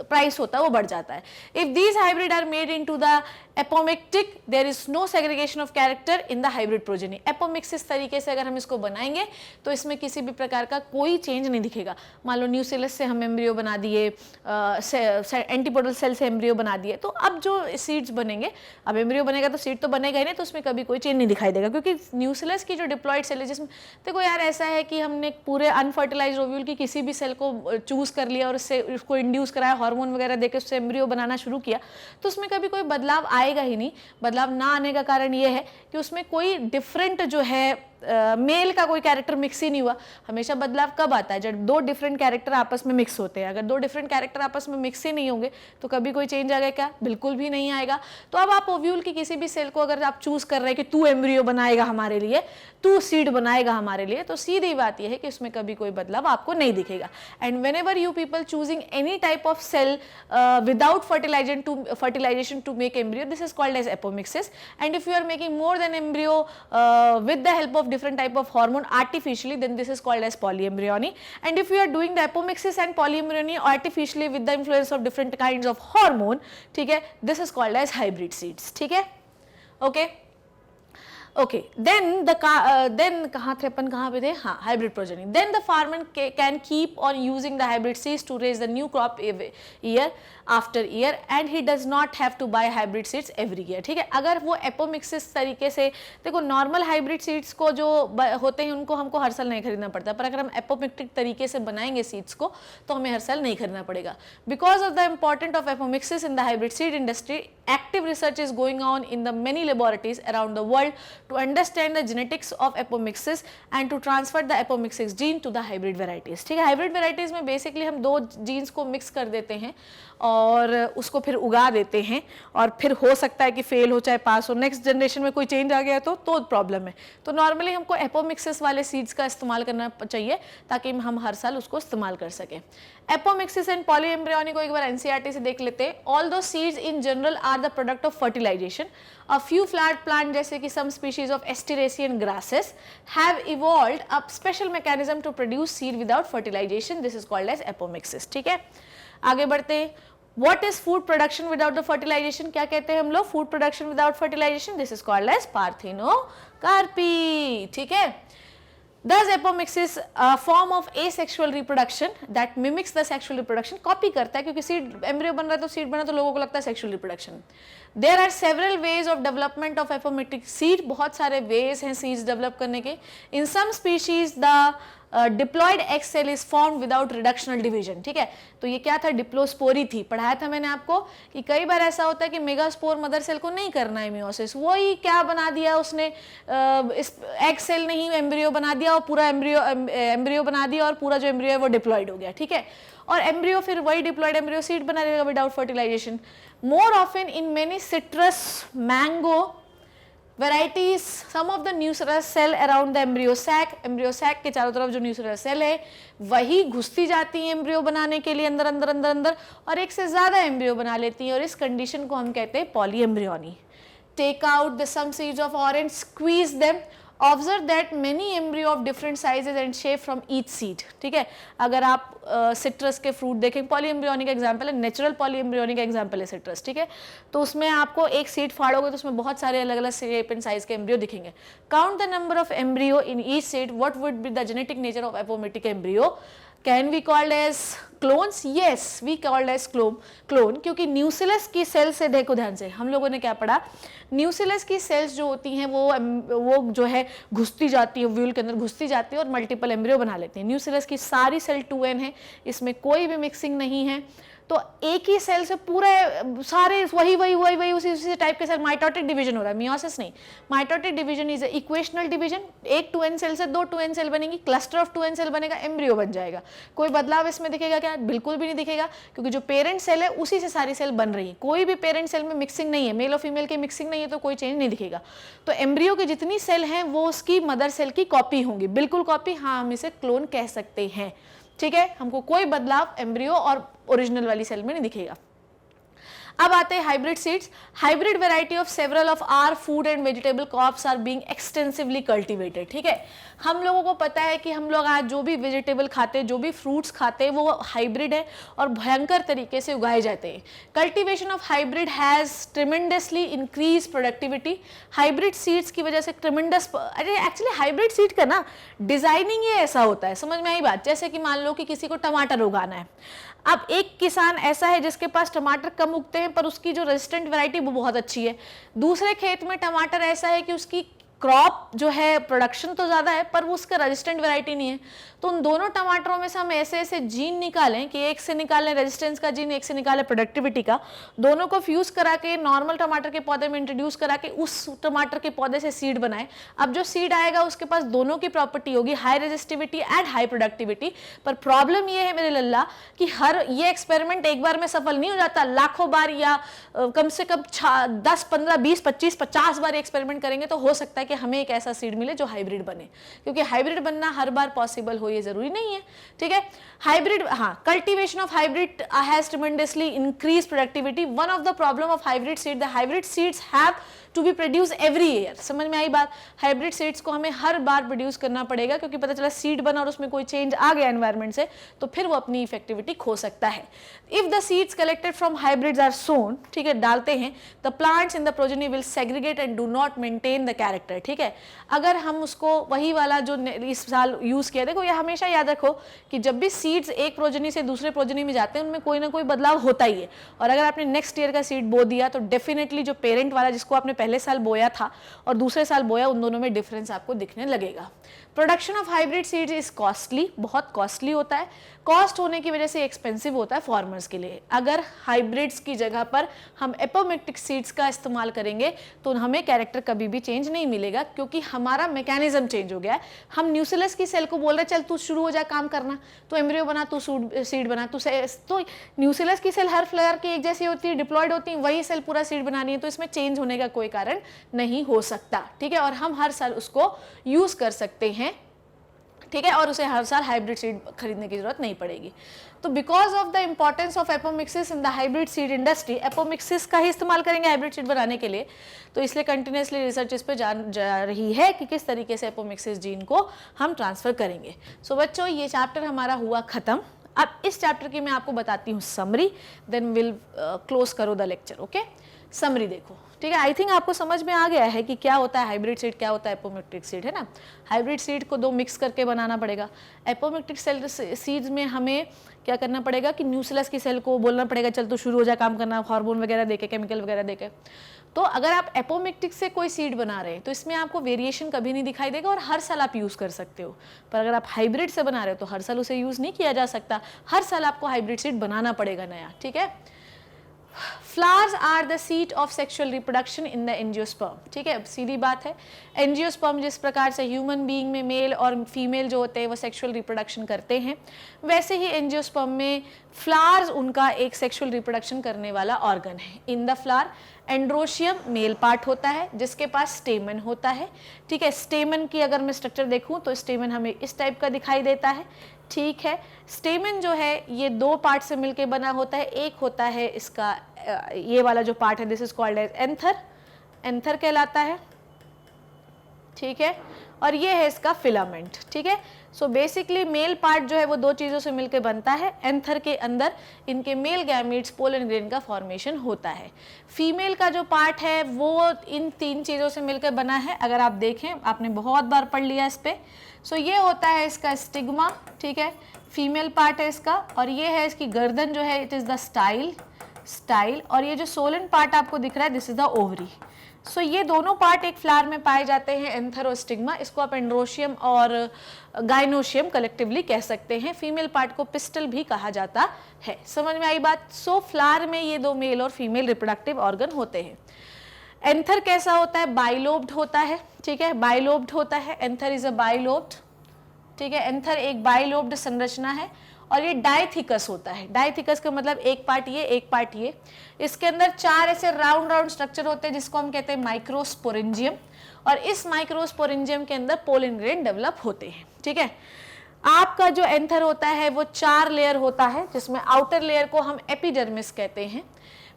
प्राइस होता है वो बढ़ जाता है। If these hybrid are made into the apomictic, there is no segregation of character in the hybrid progeny। Apomixis तरीके से अगर हम इसको बनाएंगे तो इसमें किसी भी प्रकार का कोई चेंज नहीं दिखेगा। मान लो न्यूसेलस से हम एम्ब्रियो बना दिए, एंटीपोडल सेल से एम्ब्रियो बना दिए, तो अब जो सीड्स बनेंगे, अब एम्ब्रियो बनेगा तो सीड तो बनेगा ही नहीं, तो उसमें कभी कोई चेंज नहीं दिखाई देगा, क्योंकि न्यूसेलस की जो डिप्लॉयड सेल है जिसमें देखो यार ऐसा है कि हमने पूरे अनफर्टिलाइज्ड ओव्यूल की किसी भी सेल को चूज कर लिया और उससे उसको इंड्यूस कराया, हार्मोन वगैरह देकर उससे एम्ब्रियो बनाना शुरू किया, तो उसमें कभी कोई बदलाव आएगा ही नहीं। बदलाव ना आने का कारण ये है कि उसमें कोई डिफरेंट जो है मेल का कोई कैरेक्टर मिक्स ही नहीं हुआ। हमेशा बदलाव कब आता है, जब दो डिफरेंट कैरेक्टर आपस में मिक्स होते हैं। अगर दो डिफरेंट कैरेक्टर आपस में मिक्स ही नहीं होंगे तो कभी कोई चेंज आएगा क्या, बिल्कुल भी नहीं आएगा। तो अब आप ओव्यूल की किसी भी सेल को अगर आप चूज कर रहे हैं कि तू एम्ब्रियो बनाएगा हमारे लिए, तू सीड बनाएगा हमारे लिए, तो सीधी बात यह है कि उसमें कभी कोई बदलाव आपको नहीं दिखेगा। And whenever you people choosing any type of cell without fertilization to make embryo, this is called as apomixis। and if you are making more than embryo with the help of different type of hormone artificially, then this is called as polyembryony। and if you are doing the apomixis and polyembryony artificially with the influence of different kinds of hormone, ठीक है, this is called as hybrid seeds, ठीक है। Okay, then कहाँ थे अपन, कहाँ पे थे, हाँ, hybrid progeny। Then the farmer can keep on using the hybrid seeds to raise the new crop year after year and he does not have to buy hybrid seeds every year, ठीक है। अगर वो एपोमिक्सिस तरीके से, देखो नॉर्मल हाइब्रिड सीड्स को जो होते हैं उनको हमको हर साल नहीं खरीदना पड़ता, पर अगर हम एपोमिक्टिक तरीके से बनाएंगे सीड्स को तो हमें हर साल नहीं खरीदना पड़ेगा। Because of the important of apomixis in the hybrid seed industry, active research is going on in the many laboratories around the world to understand the genetics of apomixis and to transfer the apomixis gene to the hybrid varieties, ठीक है। हाइब्रिड वेराइटीज में बेसिकली हम दो जीन्स को मिक्स कर देते हैं और उसको फिर उगा देते हैं, और फिर हो सकता है कि फेल हो चाहे पास हो, नेक्स्ट जनरेशन में कोई चेंज आ गया तो प्रॉब्लम है। तो नॉर्मली हमको एपोमिक्सिस वाले सीड्स का इस्तेमाल करना चाहिए ताकि हम हर साल उसको इस्तेमाल कर सकें। एपोमिक्सिस एंड पॉलीएम्ब्रियोनी को एक बार एनसीईआरटी से देख लेते हैं। ऑल दो seeds in general are the product of fertilisation. A few flat plant जैसे कि some species of asteracean grasses have evolved a special mechanism to produce seed without fertilization, this is called as apomixis, ठीक है। आगे बढ़ते हैं। What is food production without the fertilization? क्या कहते हैं हम लोग food production without fertilization? This is called as parthenocarpy, ठीक है। Thus apomixis a form of asexual reproduction that mimics the sexual reproduction, copy करता है, क्योंकि सीड एम्ब्रियो बन रहा है तो सीड बना तो लोगों को लगता है sexual reproduction. There are several ways of development of apomictic seed, बहुत सारे ways हैं सीड्स डेवलप करने के। In some species the diploid egg cell is formed without reductional division, ठीक है। तो ये क्या था, डिप्लोस्पोरी थी, पढ़ाया था मैंने आपको कि कई बार ऐसा होता है कि मेगास्पोर मदर सेल को नहीं करना है मियोसिस, वही क्या बना दिया उसने, इस एग सेल नहीं एम्ब्रियो बना दिया और पूरा एम्ब्रियो बना दिया और पूरा जो एम्ब्रियो है वो डिप्लॉयड हो गया, ठीक है। और एम्ब्रियो फिर वही डिप्लॉयड एम्ब्रियो सीड बना देगा without fertilisation. More often in many citrus, mango varieties, some of the nucleus cell around the embryo sac के चारों तरफ जो nucleus cell है वही घुसती जाती है एम्ब्रियो बनाने के लिए अंदर अंदर अंदर अंदर, और एक से ज़्यादा एम्ब्रियो बना लेती हैं, और इस कंडीशन को हम कहते हैं polyembryony. Take out the some seeds of orange, squeeze them, observe that many embryo of different sizes and shape from each seed, ठीक है। अगर आप सिट्रस के फ्रूट देखें, पॉलीएम्ब्रियोनिक एग्जाम्पल है, नेचुरल पॉलीएम्ब्रियोनिक एग्जाम्पल है सिट्रस, ठीक है। तो उसमें आपको एक सीड फाड़ोगे तो उसमें बहुत सारे अलग अलग शेप एंड साइज के एम्ब्रियो दिखेंगे। Count the number of embryo in each seed, what would be the genetic nature of apomictic embryo, can we called as clones, yes we called as clone, क्योंकि न्यूसिलस की सेल से, देखो ध्यान से, हम लोगों ने क्या पढ़ा, न्यूसिलस की सेल्स जो होती हैं वो जो है घुसती जाती है, व्यूल के अंदर घुसती जाती है और मल्टीपल एम्ब्रियो बना लेती है। न्यूसिलस की सारी सेल 2n है, इसमें कोई भी मिक्सिंग नहीं है, तो एक ही सेल से पूरे सारे वही उसी टाइप के सेल, माइटोटिक डिवीजन हो रहा है, मियोसिस नहीं। Mitotic division is equational division, एक 2n सेल से 2 2n सेल बनेगी, क्लस्टर ऑफ 2n सेल बनेगा, एम्ब्रियो बन जाएगा। कोई बदलाव इसमें दिखेगा क्या? बिल्कुल भी नहीं दिखेगा, क्योंकि जो पेरेंट सेल है उसी से सारी सेल बन रही है, कोई भी पेरेंट सेल में मिक्सिंग नहीं है, मेल और फीमेल की मिक्सिंग नहीं है, तो कोई चेंज नहीं दिखेगा। तो एम्ब्रियो की जितनी सेल हैं वो उसकी मदर सेल की कॉपी होंगी, बिल्कुल कॉपी, हाँ हम इसे क्लोन कह सकते हैं, ठीक है। हमको कोई बदलाव एम्ब्रियो और ओरिजिनल वाली सेल में नहीं दिखेगा। अब आते हैं hybrid seeds. Hybrid variety of several of our food and vegetable crops are being extensively cultivated, ठीक है। हम लोगों को पता है कि हम लोग आज जो भी वेजिटेबल खाते हैं, जो भी फ्रूट्स खाते हैं, वो हाइब्रिड है और भयंकर तरीके से उगाए जाते हैं। Cultivation of hybrid has tremendously increase productivity. Hybrid seeds की वजह से ट्रिमेंडस, अरे एक्चुअली हाइब्रिड सीड का ना डिजाइनिंग ये ऐसा होता है, समझ में आई बात। जैसे कि मान लो कि किसी को टमाटर उगाना है, अब एक किसान ऐसा है जिसके पास टमाटर कम उगते हैं पर उसकी जो रेजिस्टेंट वैरायटी वो बहुत अच्छी है। दूसरे खेत में टमाटर ऐसा है कि उसकी क्रॉप जो है प्रोडक्शन तो ज़्यादा है पर वो उसका रेजिस्टेंट वैरायटी नहीं है। तो उन दोनों टमाटरों में से हम ऐसे ऐसे जीन निकालें कि एक से निकालें रेजिस्टेंस का जीन, एक से निकालें प्रोडक्टिविटी का, दोनों को फ्यूज़ करा के नॉर्मल टमाटर के पौधे में इंट्रोड्यूस करा के उस टमाटर के पौधे से सीड बनाए। अब जो सीड आएगा उसके पास दोनों की प्रॉपर्टी होगी, high resistivity and high productivity. पर प्रॉब्लम ये है मेरे लल्ला कि हर ये एक्सपेरिमेंट एक बार में सफल नहीं हो जाता, लाखों बार या कम से कम 10, 15, 20, 25, 50 बार एक्सपेरिमेंट करेंगे तो हो सकता है कि हमें एक ऐसा सीड मिले जो हाइब्रिड बने, क्योंकि हाइब्रिड बनना हर बार पॉसिबल हो ये जरूरी नहीं है, ठीक है। हाइब्रिड, हाँ, cultivation of hybrid has tremendously increase productivity. One of the problem of hybrid seed, the hybrid seeds have to be produce every year. समझ में आई बात? हाइब्रिड सीड्स को हमें हर बार प्रोड्यूस करना पड़ेगा, क्योंकि पता चला सीड बना और उसमें कोई चेंज आ गया एनवायरमेंट से तो फिर वो अपनी इफेक्टिविटी खो सकता है। If the seeds collected from hybrids are sown, ठीक है, डालते हैं, the plants in the progeny will segregate and do not maintain the character, ठीक है। अगर हम उसको वही वाला जो इस साल यूज किया, देखो ये हमेशा याद रखो कि जब भी सीड्स एक प्रोजनी से दूसरे प्रोजनी में जाते हैं उनमें कोई ना कोई बदलाव होता ही है। और अगर आपने नेक्स्ट ईयर का सीड बो दिया तो डेफिनेटली जो पेरेंट वाला जिसको आपने पहले साल बोया था और दूसरे साल बोया, उन दोनों में डिफरेंस आपको दिखने लगेगा। Production of hybrid seeds is costly, बहुत कॉस्टली होता है। कॉस्ट होने की वजह से एक्सपेंसिव होता है फार्मर्स के लिए। अगर हाइब्रिड्स की जगह पर हम एपोमिक्टिक सीड्स का इस्तेमाल करेंगे तो हमें कैरेक्टर कभी भी चेंज नहीं मिलेगा, क्योंकि हमारा मैकेनिज्म चेंज हो गया है। हम न्यूसिलस की सेल को बोल रहे चल तू शुरू हो जा काम करना, तो एम्ब्रियो बना, तू सीड बना, तो न्यूसिलस की सेल हर फ्लावर की एक जैसी होती है, डिप्लॉयड होती है, वही सेल पूरा सीड बनानी है, तो इसमें चेंज होने का कोई कारण नहीं हो सकता, ठीक है। और हम हर साल उसको यूज कर सकते हैं, ठीक है, और उसे हर साल हाइब्रिड सीड खरीदने की जरूरत नहीं पड़ेगी। तो because of the importance of apomixis in the hybrid seed industry, apomixis का ही इस्तेमाल करेंगे हाइब्रिड सीड बनाने के लिए, तो इसलिए कंटिन्यूसली रिसर्च इस पे जा रही है कि किस तरीके से एपोमिक्सिस जीन को हम ट्रांसफर करेंगे। सो बच्चों, ये चैप्टर हमारा हुआ खत्म। अब इस चैप्टर की मैं आपको बताती हूँ समरी, देन विल क्लोज करो द लेक्चर। ओके, समरी देखो, ठीक है। आई थिंक आपको समझ में आ गया है कि क्या होता है हाइब्रिड सीड, क्या होता है एपोमिक्टिक सीड, है ना। हाइब्रिड सीड को दो मिक्स करके बनाना पड़ेगा। एपोमिक्टिक सेल सीड्स में हमें क्या करना पड़ेगा कि न्यूसिलस की सेल को बोलना पड़ेगा चल तो शुरू हो जा काम करना, हार्मोन वगैरह देके, केमिकल वगैरह देके। तो अगर आप एपोमिक्टिक से कोई सीड बना रहे हैं तो इसमें आपको वेरिएशन कभी नहीं दिखाई देगा और हर साल आप यूज़ कर सकते हो। पर अगर आप हाइब्रिड से बना रहे हो तो हर साल उसे यूज़ नहीं किया जा सकता, हर साल आपको हाइब्रिड सीड बनाना पड़ेगा नया, ठीक है। Flowers are the seat of sexual reproduction in the angiosperm, ठीक है। अब सीधी बात है, एंजियोस्पर्म जिस प्रकार से ह्यूमन बीइंग में मेल और फीमेल जो होते हैं वो सेक्सुअल रिप्रोडक्शन करते हैं, वैसे ही एंजियोस्पर्म में फ्लावर्स उनका एक सेक्सुअल रिप्रोडक्शन करने वाला ऑर्गन है। In the flower androecium male part होता है जिसके पास स्टेमन होता है, ठीक है। स्टेमन की अगर मैं स्ट्रक्चर देखूं तो स्टेमन हमें इस टाइप का दिखाई देता है, ठीक है। स्टेमन जो है ये दो पार्ट से मिलकर बना होता है। एक होता है इसका ये वाला जो पार्ट है, this is called as anther, anther कहलाता है, ठीक है। और ये है इसका फिलामेंट, ठीक है। सो बेसिकली मेल पार्ट जो है वो दो चीज़ों से मिलकर बनता है। एंथर के अंदर इनके मेल गैमीट्स पोलन ग्रेन का फॉर्मेशन होता है। फीमेल का जो पार्ट है वो इन तीन चीज़ों से मिलकर बना है। अगर आप देखें, आपने बहुत बार पढ़ लिया इस पर। सो ये होता है इसका स्टिग्मा, ठीक है, फीमेल पार्ट है इसका। और ये है इसकी गर्दन जो है, इट इज़ द स्टाइल। और ये जो सोलन पार्ट आपको दिख रहा है, दिस इज द ओवरी। सो ये दोनों पार्ट एक फ्लावर में पाए जाते हैं, एंथर और स्टिग्मा। इसको आप एंड्रोशियम और गाइनोशियम कलेक्टिवली कह सकते हैं। फीमेल पार्ट को पिस्टल भी कहा जाता है। समझ में आई बात। सो फ्लावर में ये दो मेल और फीमेल रिप्रोडक्टिव ऑर्गन होते हैं। एंथर कैसा होता है? बाइलोब्ड होता है, ठीक है, बाइलोब्ड होता है। एंथर इज अ बाइलोब्ड, ठीक है। एंथर एक बाइलोब्ड संरचना है और ये डाइथिकस होता है। डाइथिकस का मतलब एक पार्ट ये, एक पार्ट ये। इसके अंदर चार ऐसे राउंड स्ट्रक्चर होते हैं जिसको हम कहते हैं माइक्रोस्पोरेंजियम। और इस माइक्रोस्पोरेंजियम के अंदर पोलन ग्रेन डेवलप होते हैं, ठीक है। आपका जो एंथर होता है वो चार लेयर होता है, जिसमें आउटर लेयर को हम एपिडर्मिस कहते हैं,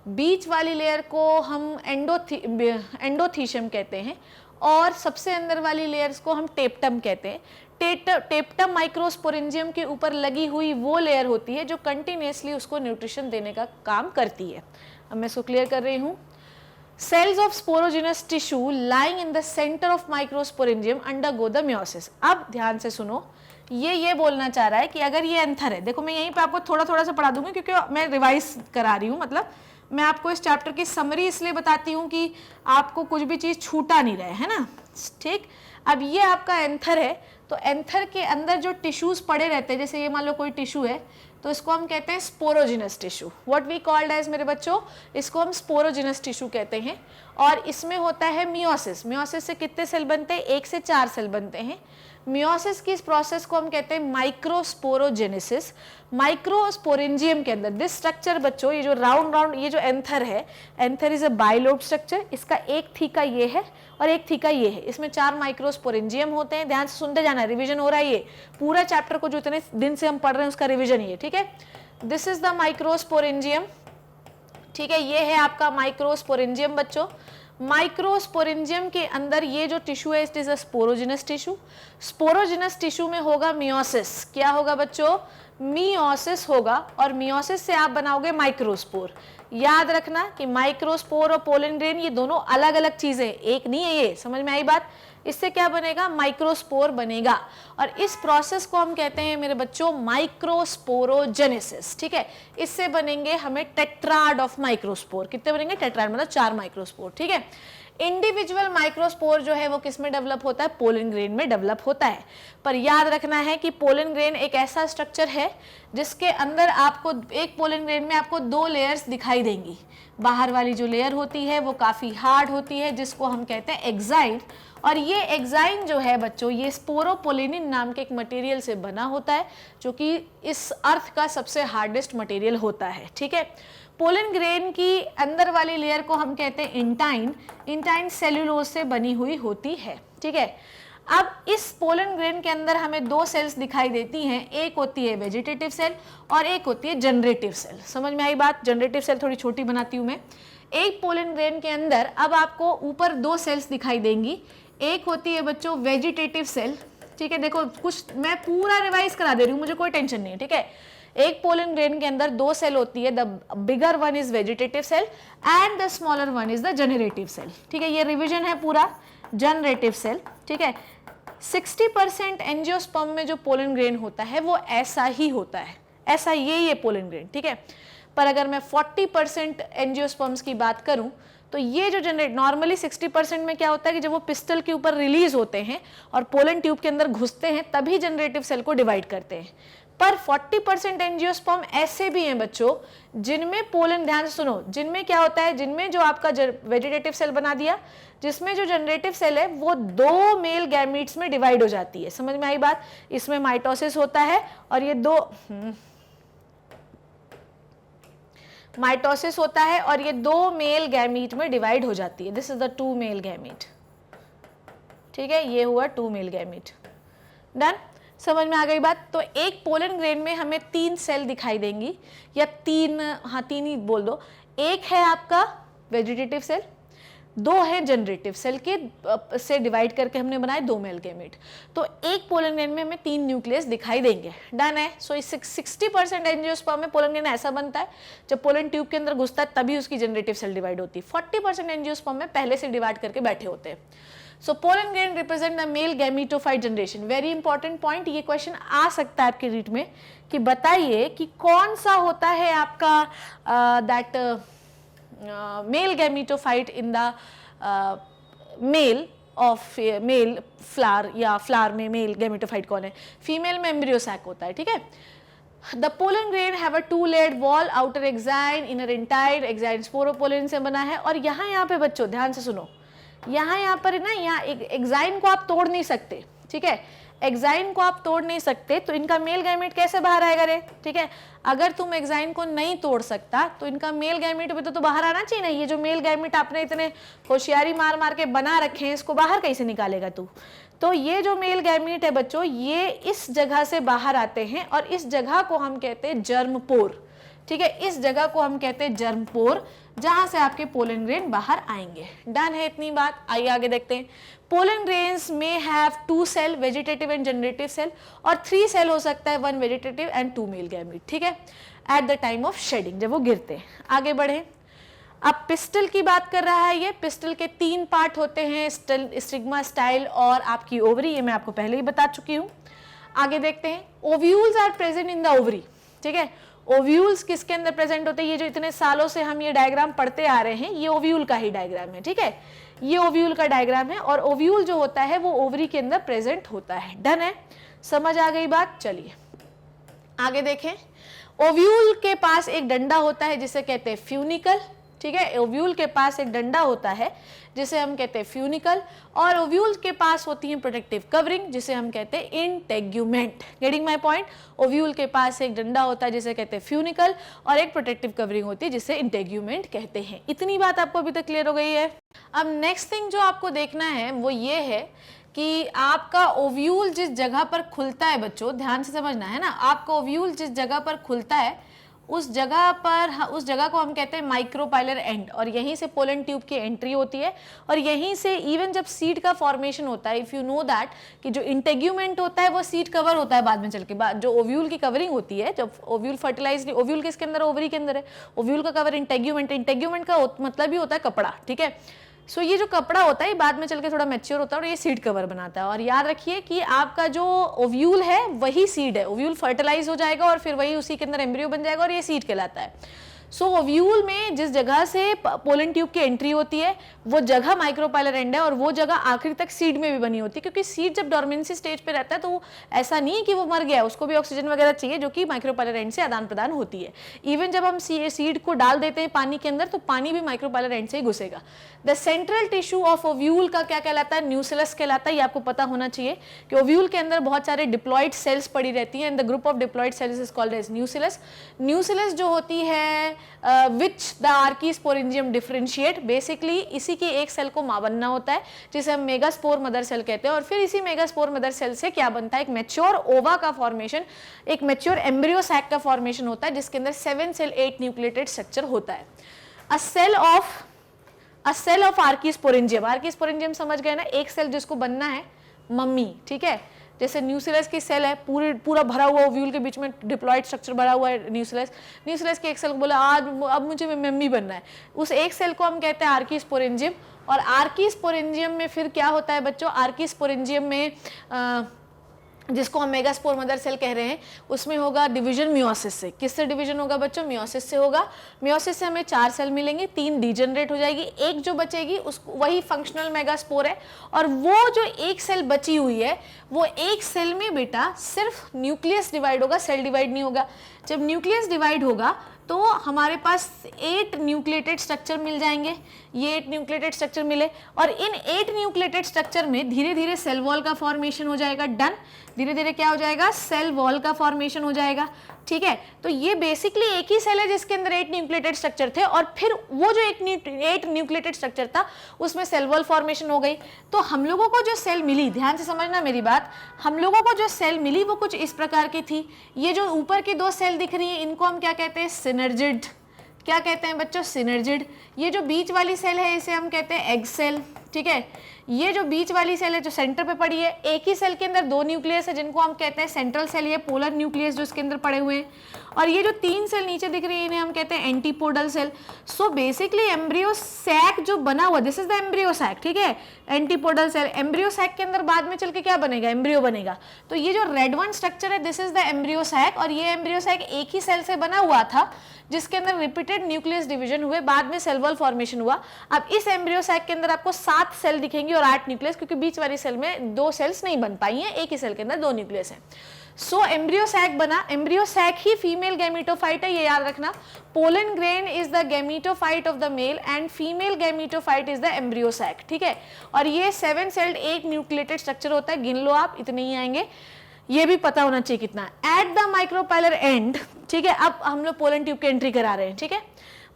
बीच वाली लेयर को हम एंडोथीशियम कहते हैं, और सबसे अंदर वाली लेयर्स को हम टेप्टम कहते हैं। टेप्टम माइक्रोस्पोरेंजियम के ऊपर लगी हुई वो लेयर होती है जो कंटिन्यूसली उसको न्यूट्रिशन देने का काम करती है। अब मैं इसको क्लियर कर रही हूँ। Cells of sporogenous tissue lying in the centre of microsporangium undergo the meiosis. अब ध्यान से सुनो, ये बोलना चाह रहा है कि अगर ये एंथर है, देखो मैं यहीं पे आपको थोड़ा सा पढ़ा दूंगी क्योंकि मैं रिवाइज करा रही हूँ, मतलब मैं आपको इस चैप्टर की समरी इसलिए बताती हूँ कि आपको कुछ भी चीज़ छूटा नहीं रहे, है ना, ठीक। अब ये आपका एंथर है, तो एंथर के अंदर जो टिश्यूज पड़े रहते हैं, जैसे ये मान लो कोई टिश्यू है, तो इसको हम कहते हैं sporogenous tissue. What we called as मेरे बच्चों, इसको हम स्पोरोजिनस टिश्यू कहते हैं। और इसमें होता है मियोसिस। मियोसिस से कितने सेल बनते हैं? 1 से 4 सेल बनते हैं। मियोसिस की इस प्रोसेस को हम कहते हैं माइक्रोस्पोरोजेनेसिस। माइक्रोस्पोरेंजियम के अंदर दिस स्ट्रक्चर बच्चों, ये जो राउंड ये जो एंथर है, anther is a bilobe structure. इसका एक थीका ये है और एक थीका ये है। इसमें 4 माइक्रोस्पोरेंजियम होते हैं। ध्यान से सुनते जाना, रिवीजन हो रहा है। ये पूरा चैप्टर को जो इतने दिन से हम पढ़ रहे हैं उसका रिवीजन ये, ठीक है। दिस इज द माइक्रोस्पोरेंजियम, ठीक है। ये है आपका माइक्रोस्पोरेंजियम बच्चों। माइक्रोस्पोरेंजियम के अंदर ये जो टिश्यू है, it is a sporogenous tissue. Sporogenous tissue में होगा मियोसिस। क्या होगा बच्चों? मियोसिस होगा। और मियोसिस से आप बनाओगे माइक्रोस्पोर। याद रखना कि माइक्रोस्पोर और पोलन ग्रेन ये दोनों अलग अलग चीजें, एक नहीं है। ये समझ में आई बात? इससे क्या बनेगा, माइक्रोस्पोर बनेगा। और इस प्रोसेस को हम कहते हैं मेरे बच्चों माइक्रोस्पोरोजेनेसिस। ठीक है, इससे बनेंगे हमें टेट्राड ऑफ माइक्रोस्पोर। कितने बनेंगे, टेट्राड मतलब 4 माइक्रोस्पोर। ठीक है, इंडिविजुअल माइक्रोस्पोर जो है वो किस में डेवलप होता है, पोलन ग्रेन में डेवलप होता है। पर याद रखना है कि पोलन ग्रेन एक ऐसा स्ट्रक्चर है जिसके अंदर आपको एक पोलन ग्रेन में आपको 2 लेयर्स दिखाई देंगी। बाहर वाली जो लेयर होती है वो काफ़ी हार्ड होती है जिसको हम कहते हैं एक्साइन, और ये एक्साइन जो है बच्चों ये स्पोरोपोलिनिन नाम के एक मटेरियल से बना होता है जो कि इस अर्थ का सबसे हार्डेस्ट मटेरियल होता है। ठीक है, पोलन ग्रेन की अंदर वाली लेयर को हम कहते हैं इंटाइन। इंटाइन सेल्यूलोज से बनी हुई होती है। ठीक है, अब इस पोलन ग्रेन के अंदर हमें 2 सेल्स दिखाई देती हैं, एक होती है वेजिटेटिव सेल और एक होती है जनरेटिव सेल। समझ में आई बात, जनरेटिव सेल थोड़ी छोटी बनाती हूँ मैं। एक पोलन ग्रेन के अंदर अब आपको ऊपर 2 सेल्स दिखाई देंगी, एक होती है बच्चों वेजिटेटिव सेल। ठीक है, देखो कुछ मैं पूरा रिवाइज करा दे रही हूँ, मुझे कोई टेंशन नहीं है। ठीक है, एक पोलन ग्रेन के अंदर 2 सेल होती है, the bigger one is vegetative cell and the smaller one is the generative cell. ठीक है, ये रिवीजन है पूरा, जनरेटिव सेल। ठीक है, 60% एंजियोस्पर्म में जो पोलन ग्रेन होता है वो ऐसा ही होता है, ऐसा ये पोलन ग्रेन। ठीक है, पर अगर मैं 40% एंजियोस्पर्म्स की बात करूं तो ये जो जनरेट नॉर्मली 60% में क्या होता है कि जब वो पिस्टल के ऊपर रिलीज होते हैं और पोलन ट्यूब के अंदर घुसते हैं तभी जनरेटिव सेल को डिवाइड करते हैं। पर 40% एंजियोस्पर्म ऐसे भी हैं बच्चों जिनमें पोलन, ध्यान से सुनो, जिनमें क्या होता है, जिनमें जो आपका वेजिटेटिव सेल बना दिया, जिसमें जो जनरेटिव सेल है वो 2 मेल गैमीट्स में डिवाइड हो जाती है। समझ में आई बात, इसमें माइटोसिस होता है और ये 2 माइटोसिस होता है और ये 2 मेल गैमीट में डिवाइड हो जाती है। This is the 2 mail gamete. ठीक है, ये हुआ 2 मेल गैमीट। डन, समझ में आ गई बात। तो एक पोलन ग्रेन में हमें 3 सेल दिखाई देंगी, या 3, हाँ 3 ही बोल दो। एक है आपका वेजिटेटिव सेल, 2 है जनरेटिव सेल के से डिवाइड करके हमने बनाए 2 मेल गैमीट। तो एक पोलन ग्रेन में हमें 3 न्यूक्लियस दिखाई देंगे। डन है। सो 60% एंजियोस्पर्म में पोलन ग्रेन ऐसा बनता है, जब पोलन ट्यूब के अंदर घुसता है तभी उसकी जनरेटिव सेल डिवाइड होती है। 40% एंजियोस्पर्म में पहले से डिवाइड करके बैठे होते हैं। So pollen grain represent the male gametophyte generation. Very important point, ये क्वेश्चन आ सकता है आपके रीट में कि बताइए कि कौन सा होता है आपका that male gametophyte in the male of male flower, या फ्लावर में मेल गैमीटोफाइट कौन है, फीमेल में एम्ब्रियो सैक होता है। ठीक है, the pollen grain have a 2-लेयर्ड wall, outer exine, inner intine. Exine sporopollenin से बना है। और यहाँ पे बच्चों ध्यान से सुनो, यहाँ पर ना, यहाँ एक्साइन को आप तोड़ नहीं सकते। ठीक है, एक्साइन को आप तोड़ नहीं सकते, तो इनका मेल गैमीट कैसे बाहर आएगा रे। ठीक है, अगर तुम एक्साइन को नहीं तोड़ सकता तो इनका मेल गैमीट भी तो बाहर आना चाहिए ना। ये जो मेल गैमीट आपने इतने होशियारी मार मार के बना रखे हैं, इसको बाहर कैसे निकालेगा तू। तो ये जो मेल गैमीट है बच्चों, ये इस जगह से बाहर आते हैं और इस जगह को हम कहते हैं जर्म पोर। ठीक है, इस जगह को हम कहते हैं जर्म पोर, जहां से आपके पोलन ग्रेन बाहर आएंगे। डन है इतनी बात। आइए आगे देखते हैं। पोलन ग्रेन्स में have 2 cell, vegetative and generative cell, और 3 सेल हो सकता है, 1 वेजिटेटिव एंड 2 मेल गैमीट। ठीक है, at the time of shedding, जब वो गिरते हैं। आगे बढ़े, अब पिस्टल की बात कर रहा है। ये पिस्टल के 3 पार्ट होते हैं, स्टिग्मा, स्टाइल और आपकी ओवरी। ये मैं आपको पहले ही बता चुकी हूँ। आगे देखते हैं। Ovules are present in the ovary. ठीक है, ओव्यूल्स किसके अंदर प्रेजेंट होते हैं, ये जो इतने सालों से हम ये डायग्राम पढ़ते आ रहे हैं, ये ओव्यूल का ही डायग्राम है। ठीक है, ये ओव्यूल का डायग्राम है और ओव्यूल जो होता है वो ओवरी के अंदर प्रेजेंट होता है। डन है, समझ आ गई बात। चलिए आगे देखें। ओव्यूल के पास एक डंडा होता है जिसे कहते हैं फ्यूनिकल। ठीक है, ओव्यूल के पास एक डंडा होता है जिसे हम कहते हैं फ्यूनिकल, और ओव्यूल के पास होती है प्रोटेक्टिव कवरिंग जिसे हम कहते हैं integument. Getting my point. Ovule के पास एक डंडा होता है जिसे कहते हैं फ्यूनिकल और एक प्रोटेक्टिव कवरिंग होती है जिसे इंटेग्यूमेंट कहते हैं। इतनी बात आपको अभी तक क्लियर हो गई है। अब नेक्स्ट थिंग जो आपको देखना है वो ये है कि आपका ओव्यूल जिस जगह पर खुलता है बच्चों, ध्यान से समझना है ना, आपका ओव्यूल जिस जगह पर खुलता है उस जगह को हम कहते हैं माइक्रोपाइलर एंड, और यहीं से पोलन ट्यूब की एंट्री होती है और यहीं से इवन जब सीड का फॉर्मेशन होता है, इफ यू नो दैट कि जो इंटेग्यूमेंट होता है वो सीड कवर होता है बाद में चल के, जो ओव्यूल की कवरिंग होती है, जब ओव्यूल फर्टिलाइज, ओव्यूल किसके अंदर है, ओवरी के अंदर है, ओव्यूल का कवर इंटेग्यूमेंट का मतलब ही होता है कपड़ा। ठीक है, सो ये जो कपड़ा होता है ये बाद में चल के थोड़ा मैच्योर होता है और ये सीड कवर बनाता है। और याद रखिए कि आपका जो ओव्यूल है वही सीड है, ओव्यूल फर्टिलाइज हो जाएगा और फिर वही उसी के अंदर एम्ब्रियो बन जाएगा और ये सीड कहलाता है। सो ओव्यूल में जिस जगह से पोलन ट्यूब की एंट्री होती है वो जगह माइक्रोपाइलर एंड है और वो जगह आखिरी तक सीड में भी बनी होती है, क्योंकि सीड जब डोरमेंसी स्टेज पे रहता है तो ऐसा नहीं है कि वो मर गया, उसको भी ऑक्सीजन वगैरह चाहिए जो कि माइक्रोपाइलर एंड से आदान प्रदान होती है। इवन जब हम सीड को डाल देते हैं पानी के अंदर तो पानी भी माइक्रोपाइलर एंड से ही घुसेगा। The central tissue of ovule का क्या कहलाता है? न्यूसिलस कहलाता है। ये आपको पता होना चाहिए कि ओव्यूल के अंदर बहुत सारे डिप्लॉइड सेल्स पड़ी रहती हैं and the group of diploid cells is called as nucellus. Nucellus जो होती है which the archesporangium differentiate, basically इसी की एक सेल को मां बनना होता है जिसे हम मेगास्पोर मदर सेल कहते हैं और फिर इसी मेगास्पोर मदर सेल से क्या बनता है? एक मैच्योर ओवा का फॉर्मेशन, एक मैच्योर एम्ब्रियो सैक का फॉर्मेशन होता है जिसके अंदर 7 सेल 8 न्यूक्लिएटेड स्ट्रक्चर होता है। अ सेल ऑफ आर्कीस्पोरेंजियम, आर्कीस्पोरेंजियम समझ गए ना, एक सेल जिसको बनना है मम्मी, ठीक है, जैसे न्यूसिलस की सेल है पूरा भरा हुआ ओव्यूल के बीच में डिप्लॉइड स्ट्रक्चर भरा हुआ है न्यूसिलस के एक सेल को बोला आज अब मुझे मम्मी बनना है, उस एक सेल को हम कहते हैं आर्कीस्पोरेंजियम। और आर्कीस्पोरेंजियम में फिर क्या होता है बच्चों? आर्कीस्पोरेंजियम में जिसको हम मेगास्पोर मदर सेल कह रहे हैं उसमें होगा डिवीजन मियोसिस से। किससे डिवीजन होगा बच्चों? मियोसिस से होगा। मियोसिस से हमें 4 सेल मिलेंगे, 3 डीजनरेट हो जाएगी, एक जो बचेगी उसको वही फंक्शनल मेगास्पोर है। और वो जो एक सेल बची हुई है वो एक सेल में बेटा सिर्फ न्यूक्लियस डिवाइड होगा, सेल डिवाइड नहीं होगा। जब न्यूक्लियस डिवाइड होगा तो हमारे पास 8 न्यूक्लिएटेड स्ट्रक्चर मिल जाएंगे, ये 8 न्यूक्लिएटेड स्ट्रक्चर मिले और इन 8 न्यूक्लिएटेड स्ट्रक्चर में धीरे धीरे सेल वॉल का फॉर्मेशन हो जाएगा। डन, धीरे धीरे क्या हो जाएगा? सेल वॉल का फॉर्मेशन हो जाएगा। ठीक है, तो ये बेसिकली एक ही सेल है जिसके अंदर 8 न्यूक्लिएटेड स्ट्रक्चर थे और फिर वो जो 8 न्यूक्लिएटेड स्ट्रक्चर था उसमें सेल वॉल फॉर्मेशन हो गई। तो हम लोगों को जो सेल मिली, ध्यान से समझना मेरी बात, हम लोगों को जो सेल मिली वो कुछ इस प्रकार की थी। ये जो ऊपर की 2 सेल दिख रही है इनको हम क्या कहते हैं? सिनर्जिड। क्या कहते हैं बच्चों? सिनर्जिड। ये जो बीच वाली सेल है इसे हम कहते हैं एग सेल। ठीक है, ये जो बीच वाली सेल है जो सेंटर पे पड़ी है, एक ही सेल के अंदर 2 न्यूक्लियस है जिनको हम कहते हैं सेंट्रल सेल, ये पोलर न्यूक्लियस जो इसके अंदर पड़े हुए हैं। और ये जो 3 सेल नीचे दिख रही है इन्हें हम कहते हैं antipodal cell. So basically embryo sac जो बना हुआ, this is the embryo sac. ठीक है, एंटीपोडल सेल, एम्ब्रियो सैक के अंदर बाद में चल के क्या बनेगा? एम्ब्रियो बनेगा। तो ये जो रेड वन स्ट्रक्चर है this is the embryo sac और ये एम्ब्रियो सैक एक ही सेल से बना हुआ था जिसके अंदर रिपीटेड न्यूक्लियस डिवीजन हुए, बाद में सेल वॉल फॉर्मेशन हुआ। अब इस एम्ब्रियो सैक के अंदर आपको 7 सेल दिखेंगी और 8 न्यूक्लियस, क्योंकि बीच वाली सेल में 2 सेल्स नहीं बन पाई हैं, एक ही सेल के अंदर 2 न्यूक्लियस है। सो एम्ब्रियो सैक बना। एम्ब्रियो सैक ही फीमेल गैमीटोफाइट है, ये याद रखना। Pollen grain is the gametophyte of the male and female gametophyte is the embryo sac. ठीक है, और ये 7 सेल्ड 8 न्यूक्लिएटेड स्ट्रक्चर होता है, गिन लो आप, इतने ही आएंगे, ये भी पता होना चाहिए कितना। एट द माइक्रोपाइलर एंड, ठीक है, अब हम लोग पोलन ट्यूब की एंट्री करा रहे हैं। ठीक है,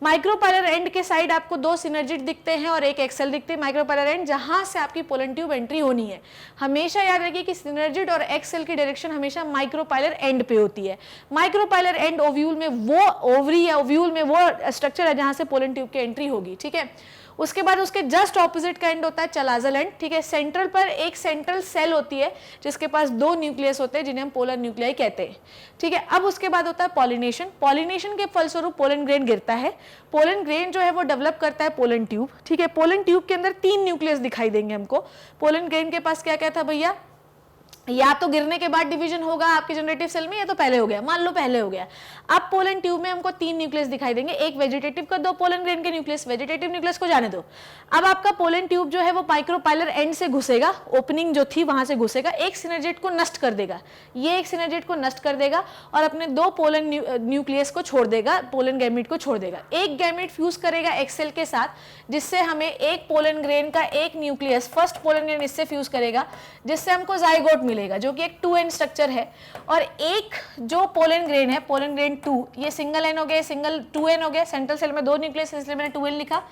माइक्रोपाइलर एंड के साइड आपको 2 सिनर्जिड दिखते हैं और एक एक्सेल दिखते हैं। माइक्रोपाइलर एंड जहां से आपकी पोलन ट्यूब एंट्री होनी है, हमेशा याद रखिए कि सिनर्जिड और एक्सेल की डायरेक्शन हमेशा माइक्रोपाइलर एंड पे होती है। माइक्रोपाइलर एंड ओव्यूल में वो ओवरी या ओव्यूल में वो स्ट्रक्चर है जहां से पोलन ट्यूब की एंट्री होगी। ठीक है, उसके बाद उसके जस्ट ऑपोजिट का एंड होता है चलाजल एंड। ठीक है, सेंट्रल पर एक सेंट्रल सेल होती है जिसके पास 2 न्यूक्लियस होते हैं जिन्हें हम पोलर न्यूक्लियाई कहते हैं। ठीक है, अब उसके बाद होता है पॉलिनेशन। पॉलिनेशन के फलस्वरूप पोलन ग्रेन गिरता है। पोलन ग्रेन जो है वो डेवलप करता है पोलन ट्यूब। ठीक है, पोलन ट्यूब के अंदर 3 न्यूक्लियस दिखाई देंगे हमको। पोलन ग्रेन के पास क्या क्या था भैया? या तो गिरने के बाद डिवीजन होगा आपके जनरेटिव सेल में, या तो पहले हो गया, मान लो पहले हो गया। अब पोलन ट्यूब में हमको 3 न्यूक्लियस दिखाई देंगे, एक वेजिटेटिव का, 2 पोलन ग्रेन के न्यूक्लियस। वेजिटेटिव न्यूक्लियस को जाने दो। अब आपका पोलन ट्यूब जो है वो माइक्रोपाइलर एंड से घुसेगा, ओपनिंग जो थी वहां से घुसेगा, एक सिनर्जिड को नष्ट कर देगा, ये एक सिनर्जिड को नष्ट कर देगा और अपने 2 पोलन न्यूक्लियस को छोड़ देगा, पोलन गैमीट को छोड़ देगा। एक गैमीट फ्यूज करेगा एक्सेल के साथ, जिससे हमें एक पोलन ग्रेन का एक न्यूक्लियस, फर्स्ट पोलन ग्रेन इससे फ्यूज करेगा, जिससे हमको जाइगोट मिलेगा जो कि एक 2n स्ट्रक्चर है। और एक जो पोलन ग्रेन है, पोलन ग्रेन 2, ये सिंगल n हो गया, सिंगल 2n हो गया, सेंट्रल सेल में 2 न्यूक्लियस इसलिए मैंने 2n लिखा।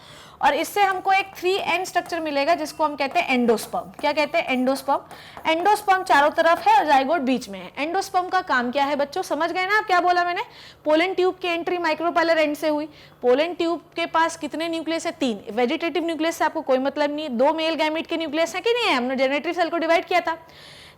और इससे हमको एक 3n स्ट्रक्चर मिलेगा जिसको हम कहते हैं एंडोस्पर्म। क्या कहते हैं? एंडोस्पर्म। एंडोस्पर्म चारों तरफ है और जाइगोट बीच में है। एंडोस्पर्म का काम क्या है बच्चों? समझ गए ना आप क्या बोला मैंने? पोलन ट्यूब की एंट्री माइक्रोपाइलर एंड से हुई। पोलन ट्यूब के पास कितने न्यूक्लियस है? 3। वेजिटेटिव न्यूक्लियस से आपको कोई मतलब नहीं, 2 मेल गैमीट के न्यूक्लियस है कि नहीं है? हमने जनरेटिव सेल को डिवाइड किया था।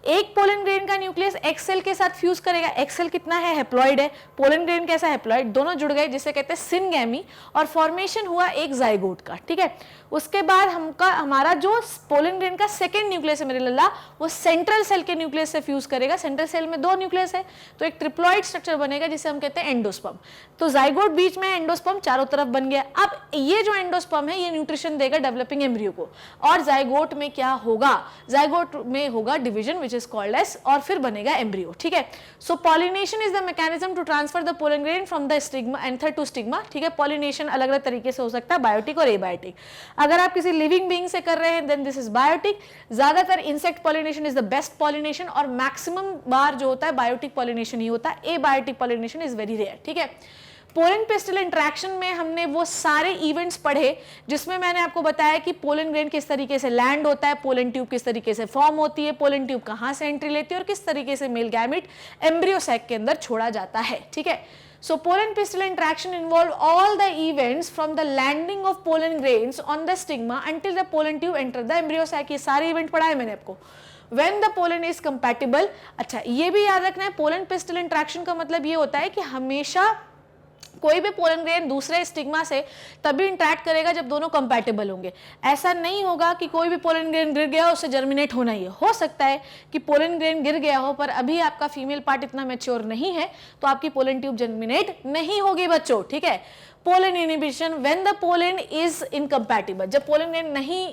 एक पोलन ग्रेन का न्यूक्लियस एक्स सेल के साथ फ्यूज करेगा, एक्स सेल कितना है, हैप्लॉइड है, पोलन ग्रेन कैसा हैप्लॉइड, दोनों जुड़ गए जिसे कहते हैं सिनगैमी और फॉर्मेशन हुआ एक जाइगोट का, ठीक है। उसके बाद हमारा जो पोलन ग्रेन का सेकेंड न्यूक्लियस है मेरे लल्ला, वो सेंट्रल सेल के न्यूक्लियस से फ्यूज करेगा, सेंट्रल सेल में 2 न्यूक्लियस है तो एक ट्रिप्लॉइड स्ट्रक्चर बनेगा जिसे हम कहते हैं एंडोस्पर्म। तो जाइगोट बीच में, एंडोस्पर्म चारों तरफ बन गया। अब ये जो एंडोस्पर्म है ये न्यूट्रिशन देगा डेवलपिंग एम्ब्रियो को, और जाइगोट में क्या होगा, जाइगोट में होगा division which is called as, और फिर बनेगा एम्ब्रियो, ठीक है। So pollination is the mechanism to transfer the pollen grain from the stigma anther to stigma, ठीक है। पॉलिनेशन अलग अलग तरीके से हो सकता है, बायोटिक और एबायोटिक। अगर आप किसी लिविंग बीइंग से कर रहे हैं देन दिस इज बायोटिक। ज्यादातर insect pollination is the best pollination, और मैक्सिमम बार जो होता है बायोटिक पॉलिनेशन ही होता है, abiotic pollination is very rare, ठीक है। पोलन पिस्टल इंटरेक्शन में हमने वो सारे इवेंट्स पढ़े जिसमें मैंने आपको बताया कि पोलन ग्रेन किस तरीके से लैंड होता है, पोलन ट्यूब किस तरीके से फॉर्म होती है, पोलन ट्यूब कहां से एंट्री लेती है और किस तरीके से मेल गैमेट एम्ब्रियो सैक के अंदर छोड़ा जाता है, ठीक है। So pollen pistil interaction involve all the events from the landing of pollen grains on the stigma until the pollen tube enter the embryo sac। ये सारे इवेंट पढ़ा है मैंने आपको। When the pollen is compatible, अच्छा ये भी याद रखना है, पोलन पिस्टल इंटरेक्शन का मतलब ये होता है कि हमेशा कोई भी पोलन ग्रेन दूसरे स्टिग्मा से तभी इंटरेक्ट करेगा जब दोनों कंपैटिबल होंगे। ऐसा नहीं होगा कि कोई भी पोलन ग्रेन गिर गया उससे जर्मिनेट होना ही है। हो सकता है कि पोलन ग्रेन गिर गया हो पर अभी आपका फीमेल पार्ट इतना मैच्योर नहीं है तो आपकी पोलन ट्यूब जर्मिनेट नहीं होगी बच्चों, ठीक है। Pollen inhibition when the pollen is incompatible, जब पोलन ग्रेन नहीं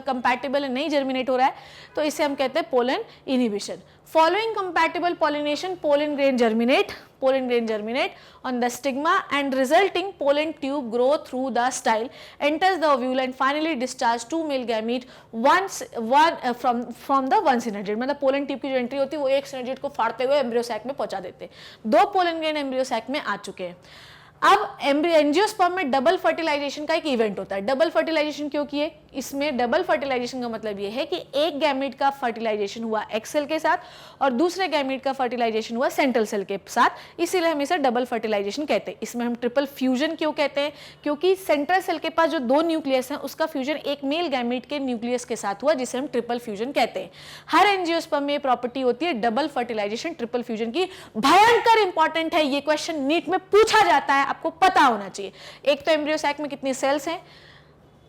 कंपैटिबल नहीं जर्मिनेट हो रहा है तो इसे हम कहते हैं pollen inhibition. Following compatible pollination, pollen grain germinate on the stigma and resulting pollen tube grow through the style, enters the ovule and finally discharge 2 male gamete from the one synergid। मतलब पोलन ट्यूब की जो एंट्री होती है वो एक synergid को फाड़ते हुए एम्ब्रियो सैक में पहुंचा देते हैं। 2 पोलन ग्रेन एम्ब्रियो सैक में आ चुके हैं। अब एंजियोस्पर्म में डबल फर्टिलाइजेशन का एक इवेंट होता है। डबल फर्टिलाइजेशन क्यों किए, इसमें डबल फर्टिलाइजेशन का मतलब ये है कि एक गैमेट का फर्टिलाइजेशन हुआ एक्स सेल के साथ और दूसरे गैमेट का फर्टिलाइजेशन हुआ सेंट्रल सेल के साथ, इसीलिए हम इसे डबल फर्टिलाइजेशन कहते हैं। इसमें हम ट्रिपल फ्यूजन क्यों कहते हैं, क्योंकि सेंट्रल सेल के पास जो 2 न्यूक्लियस हैं उसका फ्यूजन एक मेल गैमेट के न्यूक्लियस के साथ हुआ जिसे हम ट्रिपल फ्यूजन कहते हैं। हर एंजियोस्पर्म में प्रॉपर्टी होती है डबल फर्टिलाइजेशन ट्रिपल फ्यूजन की। भयंकर इंपॉर्टेंट है ये क्वेश्चन, नीट में पूछा जाता है, आपको पता होना चाहिए। एक तो एम्ब्रियो सैक में कितनी सेल्स हैं,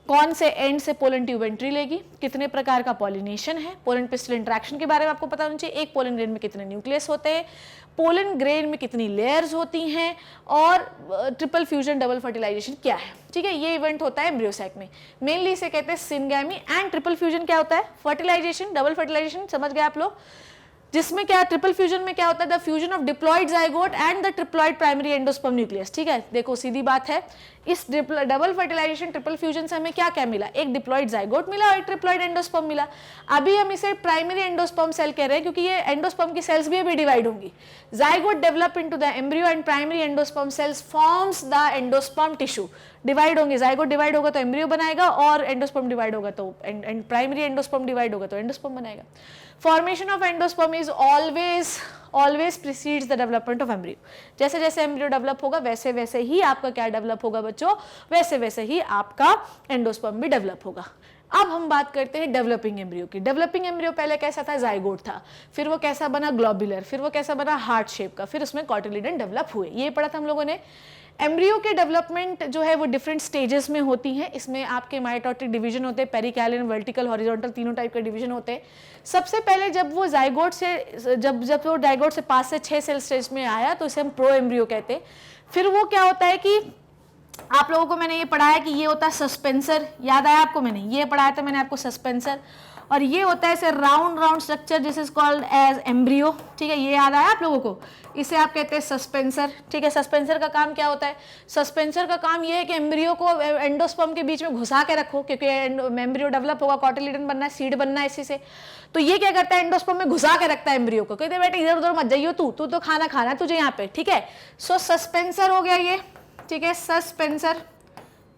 कौन से एंड से पोलन ट्यूब एंट्री लेगी, कितने प्रकार का पॉलिनेशन है, पोलन पिस्टल इंटरेक्शन के बारे में आपको पता होना चाहिए, एक पोलन ग्रेन में कितने न्यूक्लियस होते हैं, पोलन ग्रेन में कितनी लेयर्स होती हैं और ट्रिपल फ्यूजन डबल फर्टिलाइजेशन क्या है, ठीक है। ये इवेंट होता है एम्ब्रियो सैक में। मेनली इसे कहते हैं सिनगैमी। एंड ट्रिपल फ्यूजन क्या होता है, फर्टिलाइजेशन डबल फर्टिलाइजेशन, समझ गए आप लोग। जिसमें क्या ट्रिपल फ्यूजन में क्या होता है, the fusion of diploid zygote and the triploid primary endosperm nucleus, ठीक है। देखो सीधी बात है, इस डबल फर्टिलाइजेशन ट्रिपल फ्यूजन से हमें क्या क्या मिला, एक डिप्लॉइड जाइगोट मिला और एक ट्रिप्लॉइड एंडोस्पर्म मिला। अभी हम इसे प्राइमरी एंडोस्पर्म सेल कह रहे हैं क्योंकि ये एंडोस्पर्म की सेल्स भी अभी डिवाइड होंगी। Zygote develop into the embryo and primary endosperm sales forms the endosperm tissue. Divide होंगे, जाइगोट डिवाइड होगा तो एम्ब्रियो बनाएगा और एंडोस्पर्म डिवाइड होगा तो प्राइमरी एंडोस्पर्म डिवाइड होगा तो एंडोस्पर्म बनाएगा। Formation of endosperm is always precedes the development of embryo. जैसे जैसे एम्ब्रियो डेवलप होगा वैसे वैसे ही आपका क्या डेवलप होगा बच्चों, वैसे वैसे ही आपका एंडोस्पर्म भी डेवलप होगा। अब हम बात करते हैं डेवलपिंग एम्ब्रियो की। डेवलपिंग एम्ब्रियो पहले कैसा था, जाइगोट था, फिर वो कैसा बना ग्लोबुलर, फिर वो कैसा बना हार्ट शेप का, फिर उसमें कॉटिलिडन डेवलप हुए। ये पढ़ा था हम लोगों ने। एम्ब्रियो के डेवलपमेंट जो है वो डिफरेंट स्टेजेस में होती हैं। इसमें आपके माइटोटिक डिवीजन होते हैं, पेरिकाइलिन, वर्टिकल, हॉरिजॉन्टल, तीनों टाइप के डिवीजन होते हैं। सबसे पहले जब वो जाइगोट से जब वो जाइगोट से 5 से 6 सेल स्टेज में आया तो इसे हम प्रो एम्ब्रियो कहते हैं। फिर वो क्या होता है कि आप लोगों को मैंने ये पढ़ाया कि ये होता है सस्पेंसर, याद आया आपको, मैंने ये पढ़ाया था मैंने आपको सस्पेंसर, और ये होता है ऐसे round structure this is called as embryo, ठीक है। ये याद आया आप लोगों को, इसे आप कहते हैं सस्पेंसर, ठीक है। सस्पेंसर का काम क्या होता है, सस्पेंसर का काम ये है कि एम्ब्रियो को एंडोस्पर्म के बीच में घुसा के रखो, क्योंकि एम्ब्रियो डेवलप होगा, कॉटिलिडन बनना है, सीड बनना है इसी से। तो ये क्या करता है, एंडोस्पर्म में घुसा के रखता है एम्ब्रियो को, कहते बेटे इधर उधर मत जाइयो, तू तो खाना खाना है तुझे यहाँ पे, ठीक है। सो सस्पेंसर हो गया ये, ठीक है, सस्पेंसर,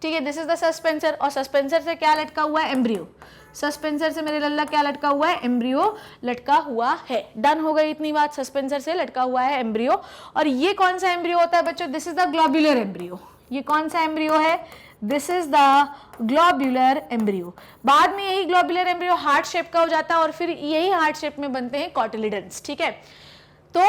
ठीक है, दिस इज द सस्पेंसर। और सस्पेंसर से क्या लटका हुआ है, एम्ब्रियो। सस्पेंसर से मेरे लल्ला क्या लटका हुआ है, एम्ब्रियो लटका हुआ है। डन हो गई इतनी बात, सस्पेंसर से लटका हुआ है एम्ब्रियो। और ये कौन सा एम्ब्रियो होता है बच्चों, this is the globular embryo. ये कौन सा एम्ब्रियो है, this is the globular embryo. बाद में यही ग्लोब्यूलर एम्ब्रियो हार्ट शेप का हो जाता है और फिर यही हार्ट शेप में बनते हैं कॉटिलिडन्स, ठीक है। तो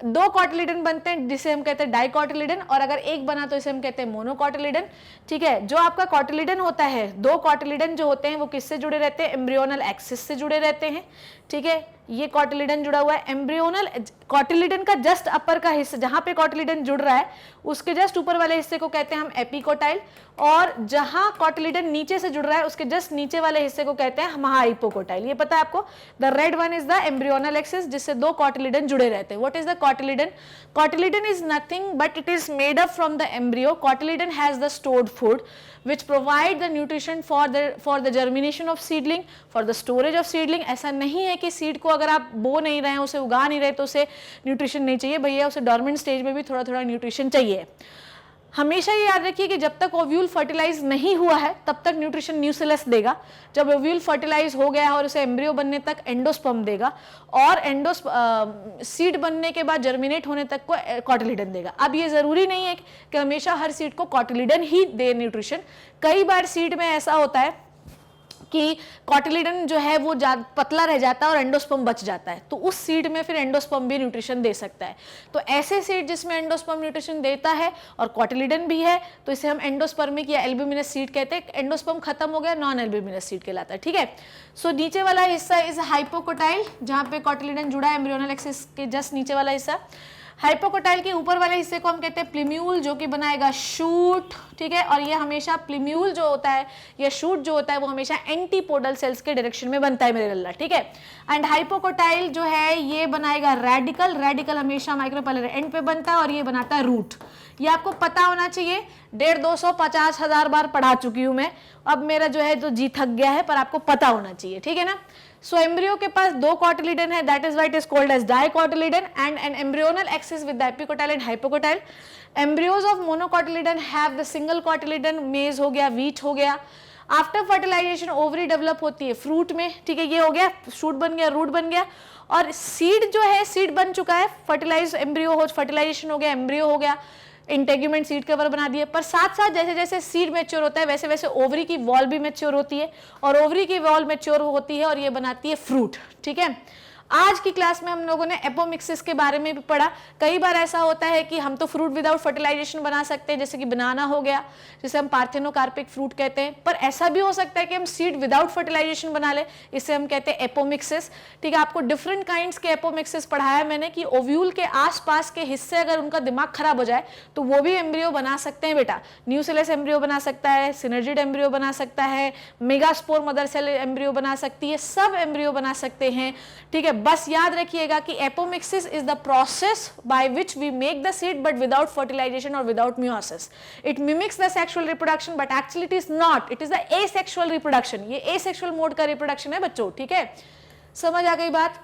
दो कॉटिलिडन बनते हैं जिसे हम कहते हैं डाइकॉटिलिडन, और अगर एक बना तो इसे हम कहते हैं मोनोकॉटिलिडन, ठीक है। जो आपका कॉटिलिडन होता है, दो कॉटिलिडन जो होते हैं वो किससे जुड़े रहते हैं, एम्ब्रियोनल एक्सिस से जुड़े रहते हैं, ठीक है। ये कॉटिलिडन जुड़ा हुआ है, एम्ब्रियोनल कॉटिलिडन का जस्ट अपर का हिस्सा, जहां पे कॉटिलिडन जुड़ रहा है उसके जस्ट ऊपर वाले हिस्से को कहते हैं हम एपिकोटाइल, और जहां कॉटिलिडन नीचे से जुड़ रहा है उसके जस्ट नीचे वाले हिस्से को कहते हैं हम हाइपोकोटाइल। ये पता है आपको, the red one is the embryonal axis जिससे दो कॉटिलिडन जुड़े रहते हैं। What is the cotyledon? Cotyledon is nothing but it is made up from the embryo. Cotyledon has the stored food which provide the nutrition for the germination of seedling, for the storage of seedling। ऐसा नहीं है कि सीड को अगर आप बो नहीं रहे हैं, उसे उगा नहीं रहे तो उसे न्यूट्रिशन नहीं चाहिए, भैया उसे डॉर्मेंट स्टेज में भी थोड़ा थोड़ा न्यूट्रिशन चाहिए। हमेशा ये याद रखिए कि जब तक ओव्यूल फर्टिलाइज नहीं हुआ है तब तक न्यूट्रिशन न्यूसिलस देगा। जब ओव्यूल फर्टिलाइज हो गया है और उसे एम्ब्रियो बनने तक एंडोस्पर्म देगा, और सीड बनने के बाद जर्मिनेट होने तक को कॉटिलिडन देगा। अब ये जरूरी नहीं है कि हमेशा हर सीड को कॉटिलिडन ही दे न्यूट्रिशन। कई बार सीड में ऐसा होता है कि कॉटिलिडन जो है वो पतला रह जाता है और एंडोस्पर्म बच जाता है, तो उस सीड में फिर एंडोस्पर्म भी न्यूट्रिशन दे सकता है। तो ऐसे सीड जिसमें एंडोस्पर्म न्यूट्रिशन देता है और कॉटिलिडन भी है तो इसे हम एंडोस्पर्मिक या एल्ब्यूमिनस सीड कहते हैं। एंडोस्पर्म खत्म हो गया, नॉन एल्ब्यूमिनस सीड कहलाता है, ठीक है। सो नीचे वाला हिस्सा इज हाइपोकोटाइल, जहां पे कॉटिलिडन जुड़ा है, एम्ब्रियोनल एक्सिस के जस्ट नीचे वाला हिस्सा। हाइपोकोटाइल के ऊपर वाले हिस्से को हम कहते हैं प्लिम्यूल, जो कि बनाएगा शूट, ठीक है। और ये हमेशा प्लिम्यूल जो होता है या शूट जो होता है वो हमेशा एंटीपोडल सेल्स के डायरेक्शन में बनता है मेरे लल्ला, ठीक है। एंड हाइपोकोटाइल जो है ये बनाएगा रेडिकल, रेडिकल हमेशा माइक्रोपैलेर एंड पे बनता है और ये बनाता है रूट। ये आपको पता होना चाहिए, 150-250,000 बार पढ़ा चुकी हूं मैं, अब मेरा जो है तो जी थक गया है, पर आपको पता होना चाहिए, ठीक है ना। सो एम्ब्रियो के पास दो कॉटिलिडन है, that is why it is called as dicotyledon, and an embryonal axis with the epicotyl and hypocotyl. Embryos of monocotyledon have the single cotyledon, maize हो गया, व्हीट हो गया। आफ्टर फर्टिलाइजेशन ओवरी डेवलप होती है फ्रूट में, ठीक है। ये हो गया, शूट बन गया, रूट बन गया, और सीड जो है, सीड बन चुका है, फर्टिलाइज एम्ब्रियो हो, फर्टिलाइजेशन हो गया, एम्ब्रियो हो गया, इंटेग्यूमेंट सीड कवर बना दिए। पर साथ साथ जैसे जैसे सीड मैच्योर होता है वैसे वैसे ओवरी की वॉल भी मैच्योर होती है, और ओवरी की वॉल मैच्योर होती है और ये बनाती है फ्रूट, ठीक है। आज की क्लास में हम लोगों ने एपोमिक्सिस के बारे में भी पढ़ा। कई बार ऐसा होता है कि हम तो फ्रूट विदाउट फर्टिलाइजेशन बना सकते हैं, जैसे कि बनाना हो गया, जिसे हम पार्थेनोकार्पिक फ्रूट कहते हैं, पर ऐसा भी हो सकता है कि हम सीड विदाउट फर्टिलाइजेशन बना ले, इसे हम कहते हैं एपोमिक्सिस, ठीक है। आपको डिफरेंट काइंड्स के एपोमिक्सिस पढ़ाया मैंने कि ओव्यूल के आसपास के हिस्से अगर उनका दिमाग खराब हो जाए तो वो भी एम्ब्रियो बना सकते हैं बेटा। न्यूसिलस एम्ब्रियो बना सकता है, सिनर्जिड एम्ब्रियो बना सकता है, मेगास्पोर मदर सेल एम्ब्रियो बना सकती है, सब एम्ब्रियो बना सकते हैं, ठीक है। बस याद रखिएगा कि apomixis is the process by which we make the seed but without fertilisation और without meiosis. It mimics the sexual reproduction but actually it is not, it is the asexual reproduction. ये एसेक्सुअल मोड का रिप्रोडक्शन है बच्चों, ठीक है। समझ आ गई बात?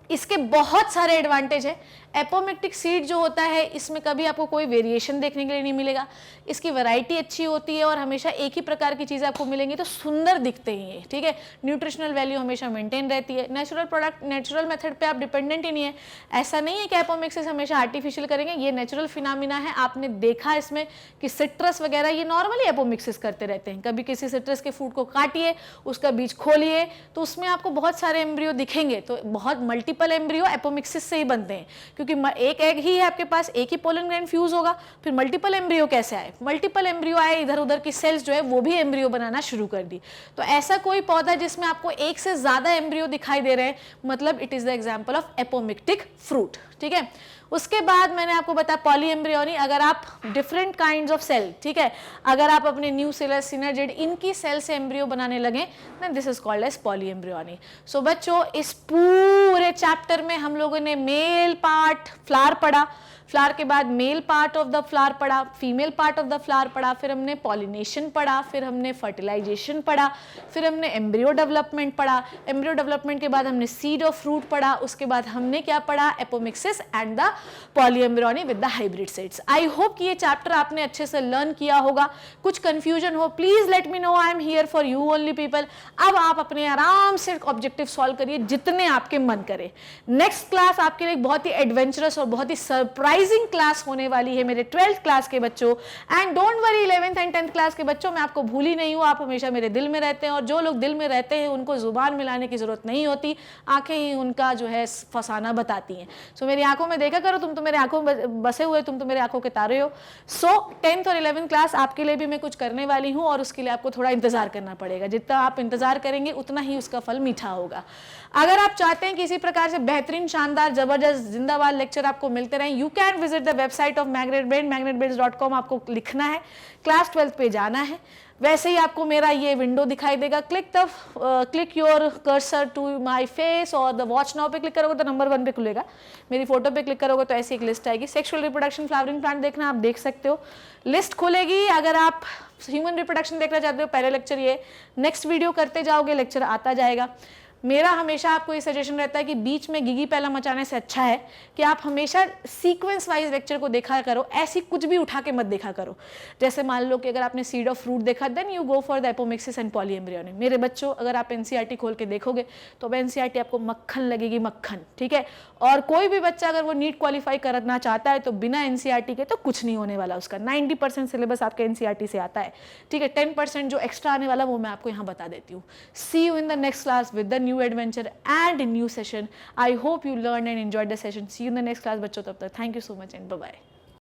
इसके बहुत सारे एडवांटेज है। एपोमिक्टिक सीड जो होता है इसमें कभी आपको कोई वेरिएशन देखने के लिए नहीं मिलेगा, इसकी वैरायटी अच्छी होती है और हमेशा एक ही प्रकार की चीज़ आपको मिलेंगी तो सुंदर दिखते हैं ये, ठीक है। न्यूट्रिशनल वैल्यू हमेशा मेंटेन रहती है। नेचुरल प्रोडक्ट, नेचुरल मेथड पे आप डिपेंडेंट ही नहीं है। ऐसा नहीं है कि एपोमिक्सिस हमेशा आर्टिफिशियल करेंगे, ये नेचुरल फिनोमिना है। आपने देखा इसमें कि सिट्रस वगैरह ये नॉर्मली एपोमिक्सिस करते रहते हैं। कभी किसी सिट्रस के फ्रूट को काटिए, उसका बीज खोलिए तो उसमें आपको बहुत सारे एम्ब्रियो दिखेंगे, तो बहुत मल्टीपल एम्ब्रियो एपोमिक्सिस से ही बनते हैं, क्योंकि एक एग ही है आपके पास, एक ही पोलन ग्रेन फ्यूज होगा, फिर मल्टीपल एम्ब्रियो कैसे आए? मल्टीपल एम्ब्रियो आए, इधर उधर की सेल्स जो है वो भी एम्ब्रियो बनाना शुरू कर दी। तो ऐसा कोई पौधा जिसमें आपको एक से ज्यादा एम्ब्रियो दिखाई दे रहे हैं, मतलब it is the example of apomictic fruit, ठीक है। उसके बाद मैंने आपको बताया पॉलीएम्ब्रियोनी। अगर आप डिफरेंट काइंड्स ऑफ सेल, ठीक है, अगर आप अपने न्यूसिलस, सिनर्जिड इनकी सेल से एम्ब्रियो बनाने लगे then this is called as polyembryony. So बच्चों, इस पूरे चैप्टर में हम लोगों ने मेल पार्ट फ्लावर पढ़ा, फ्लावर के बाद male part of the flower पढ़ा, female part of the flower पढ़ा, फिर हमने पॉलिनेशन पढ़ा, फिर हमने फर्टिलाइजेशन पढ़ा, फिर हमने एम्ब्रियो डेवलपमेंट पढ़ा। एम्ब्रियो डेवलपमेंट के बाद हमने सीड ऑफ फ्रूट पढ़ा, उसके बाद हमने क्या पढ़ा? Apomixis and the polyembryony with the hybrid seeds. I hope कि ये चैप्टर आपने अच्छे से लर्न किया होगा। कुछ कंफ्यूजन हो please let me know, I am here for you only people. अब आप अपने आराम से ऑब्जेक्टिव सॉल्व करिए जितने आपके मन करे। नेक्स्ट क्लास आपके लिए बहुत ही एडवेंचरस और बहुत ही सरप्राइज राइजिंग क्लास होने वाली है मेरे 12th क्लास के बच्चों। And don't worry 11th and 10th class के बच्चों, मैं आपको भूली नहीं हूँ, आप हमेशा मेरे दिल में रहते हैं, और जो लोग दिल में रहते हैं उनको जुबान मिलाने की जरूरत नहीं होती, आंखें ही उनका जो है फसाना बताती हैं। सो मेरी आंखों में देखा करो, तुम तो मेरे आंखों में बसे हुए, तुम तो मेरे आंखों के तारे हो। सो 10th और 11th क्लास आपके लिए भी मैं कुछ करने वाली हूँ, और उसके लिए आपको थोड़ा इंतजार करना पड़ेगा। जितना आप इंतजार करेंगे उतना ही उसका फल मीठा होगा। अगर आप चाहते हैं कि इसी प्रकार से बेहतरीन, शानदार, जबरदस्त, जिंदाबाद लेक्चर आपको मिलते रहें, you can visit the website of magnet brain, magnetbrains.com। आपको लिखना है, क्लास 12th पे जाना है, वैसे ही आपको मेरा ये विंडो दिखाई देगा। Click your cursor to my face और द वॉच नाउ पे क्लिक करोगे तो नंबर 1 पे खुलेगा, मेरी फोटो पे क्लिक करोगे तो ऐसी एक लिस्ट आएगी। सेक्सुअल रिप्रोडक्शन, फ्लावरिंग प्लांट देखना, आप देख सकते हो, लिस्ट खुलेगी। अगर आप ह्यूमन रिप्रोडक्शन देखना चाहते हो, पहले लेक्चर ये, नेक्स्ट वीडियो करते जाओगे, लेक्चर आता जाएगा। मेरा हमेशा आपको ये सजेशन रहता है कि बीच में गिगी पहला मचाने से अच्छा है कि आप हमेशा सीक्वेंस वाइज लेक्चर को देखा करो, ऐसी कुछ भी उठा के मत देखा करो। जैसे मान लो कि अगर आपने सीड ऑफ फ्रूट देखा, then you go for the apomixis and polyembryonic. मेरे बच्चों, अगर आप एनसीईआरटी खोल के देखोगे तो अब एनसीईआरटी आपको मक्खन लगेगी, मक्खन, ठीक है। और कोई भी बच्चा अगर वो नीट क्वालिफाई करना चाहता है तो बिना एनसीईआरटी के तो कुछ नहीं होने वाला उसका। 90% सिलेबस आपके एनसीईआरटी से आता है, ठीक है। 10% जो एक्स्ट्रा आने वाला वो मैं आपको यहाँ बता देती हूँ। See you in the next class with the new adventure and a new session. I hope you learned and enjoyed the session. See you in the next class बच्चों, तब तक thank you so much and bye bye.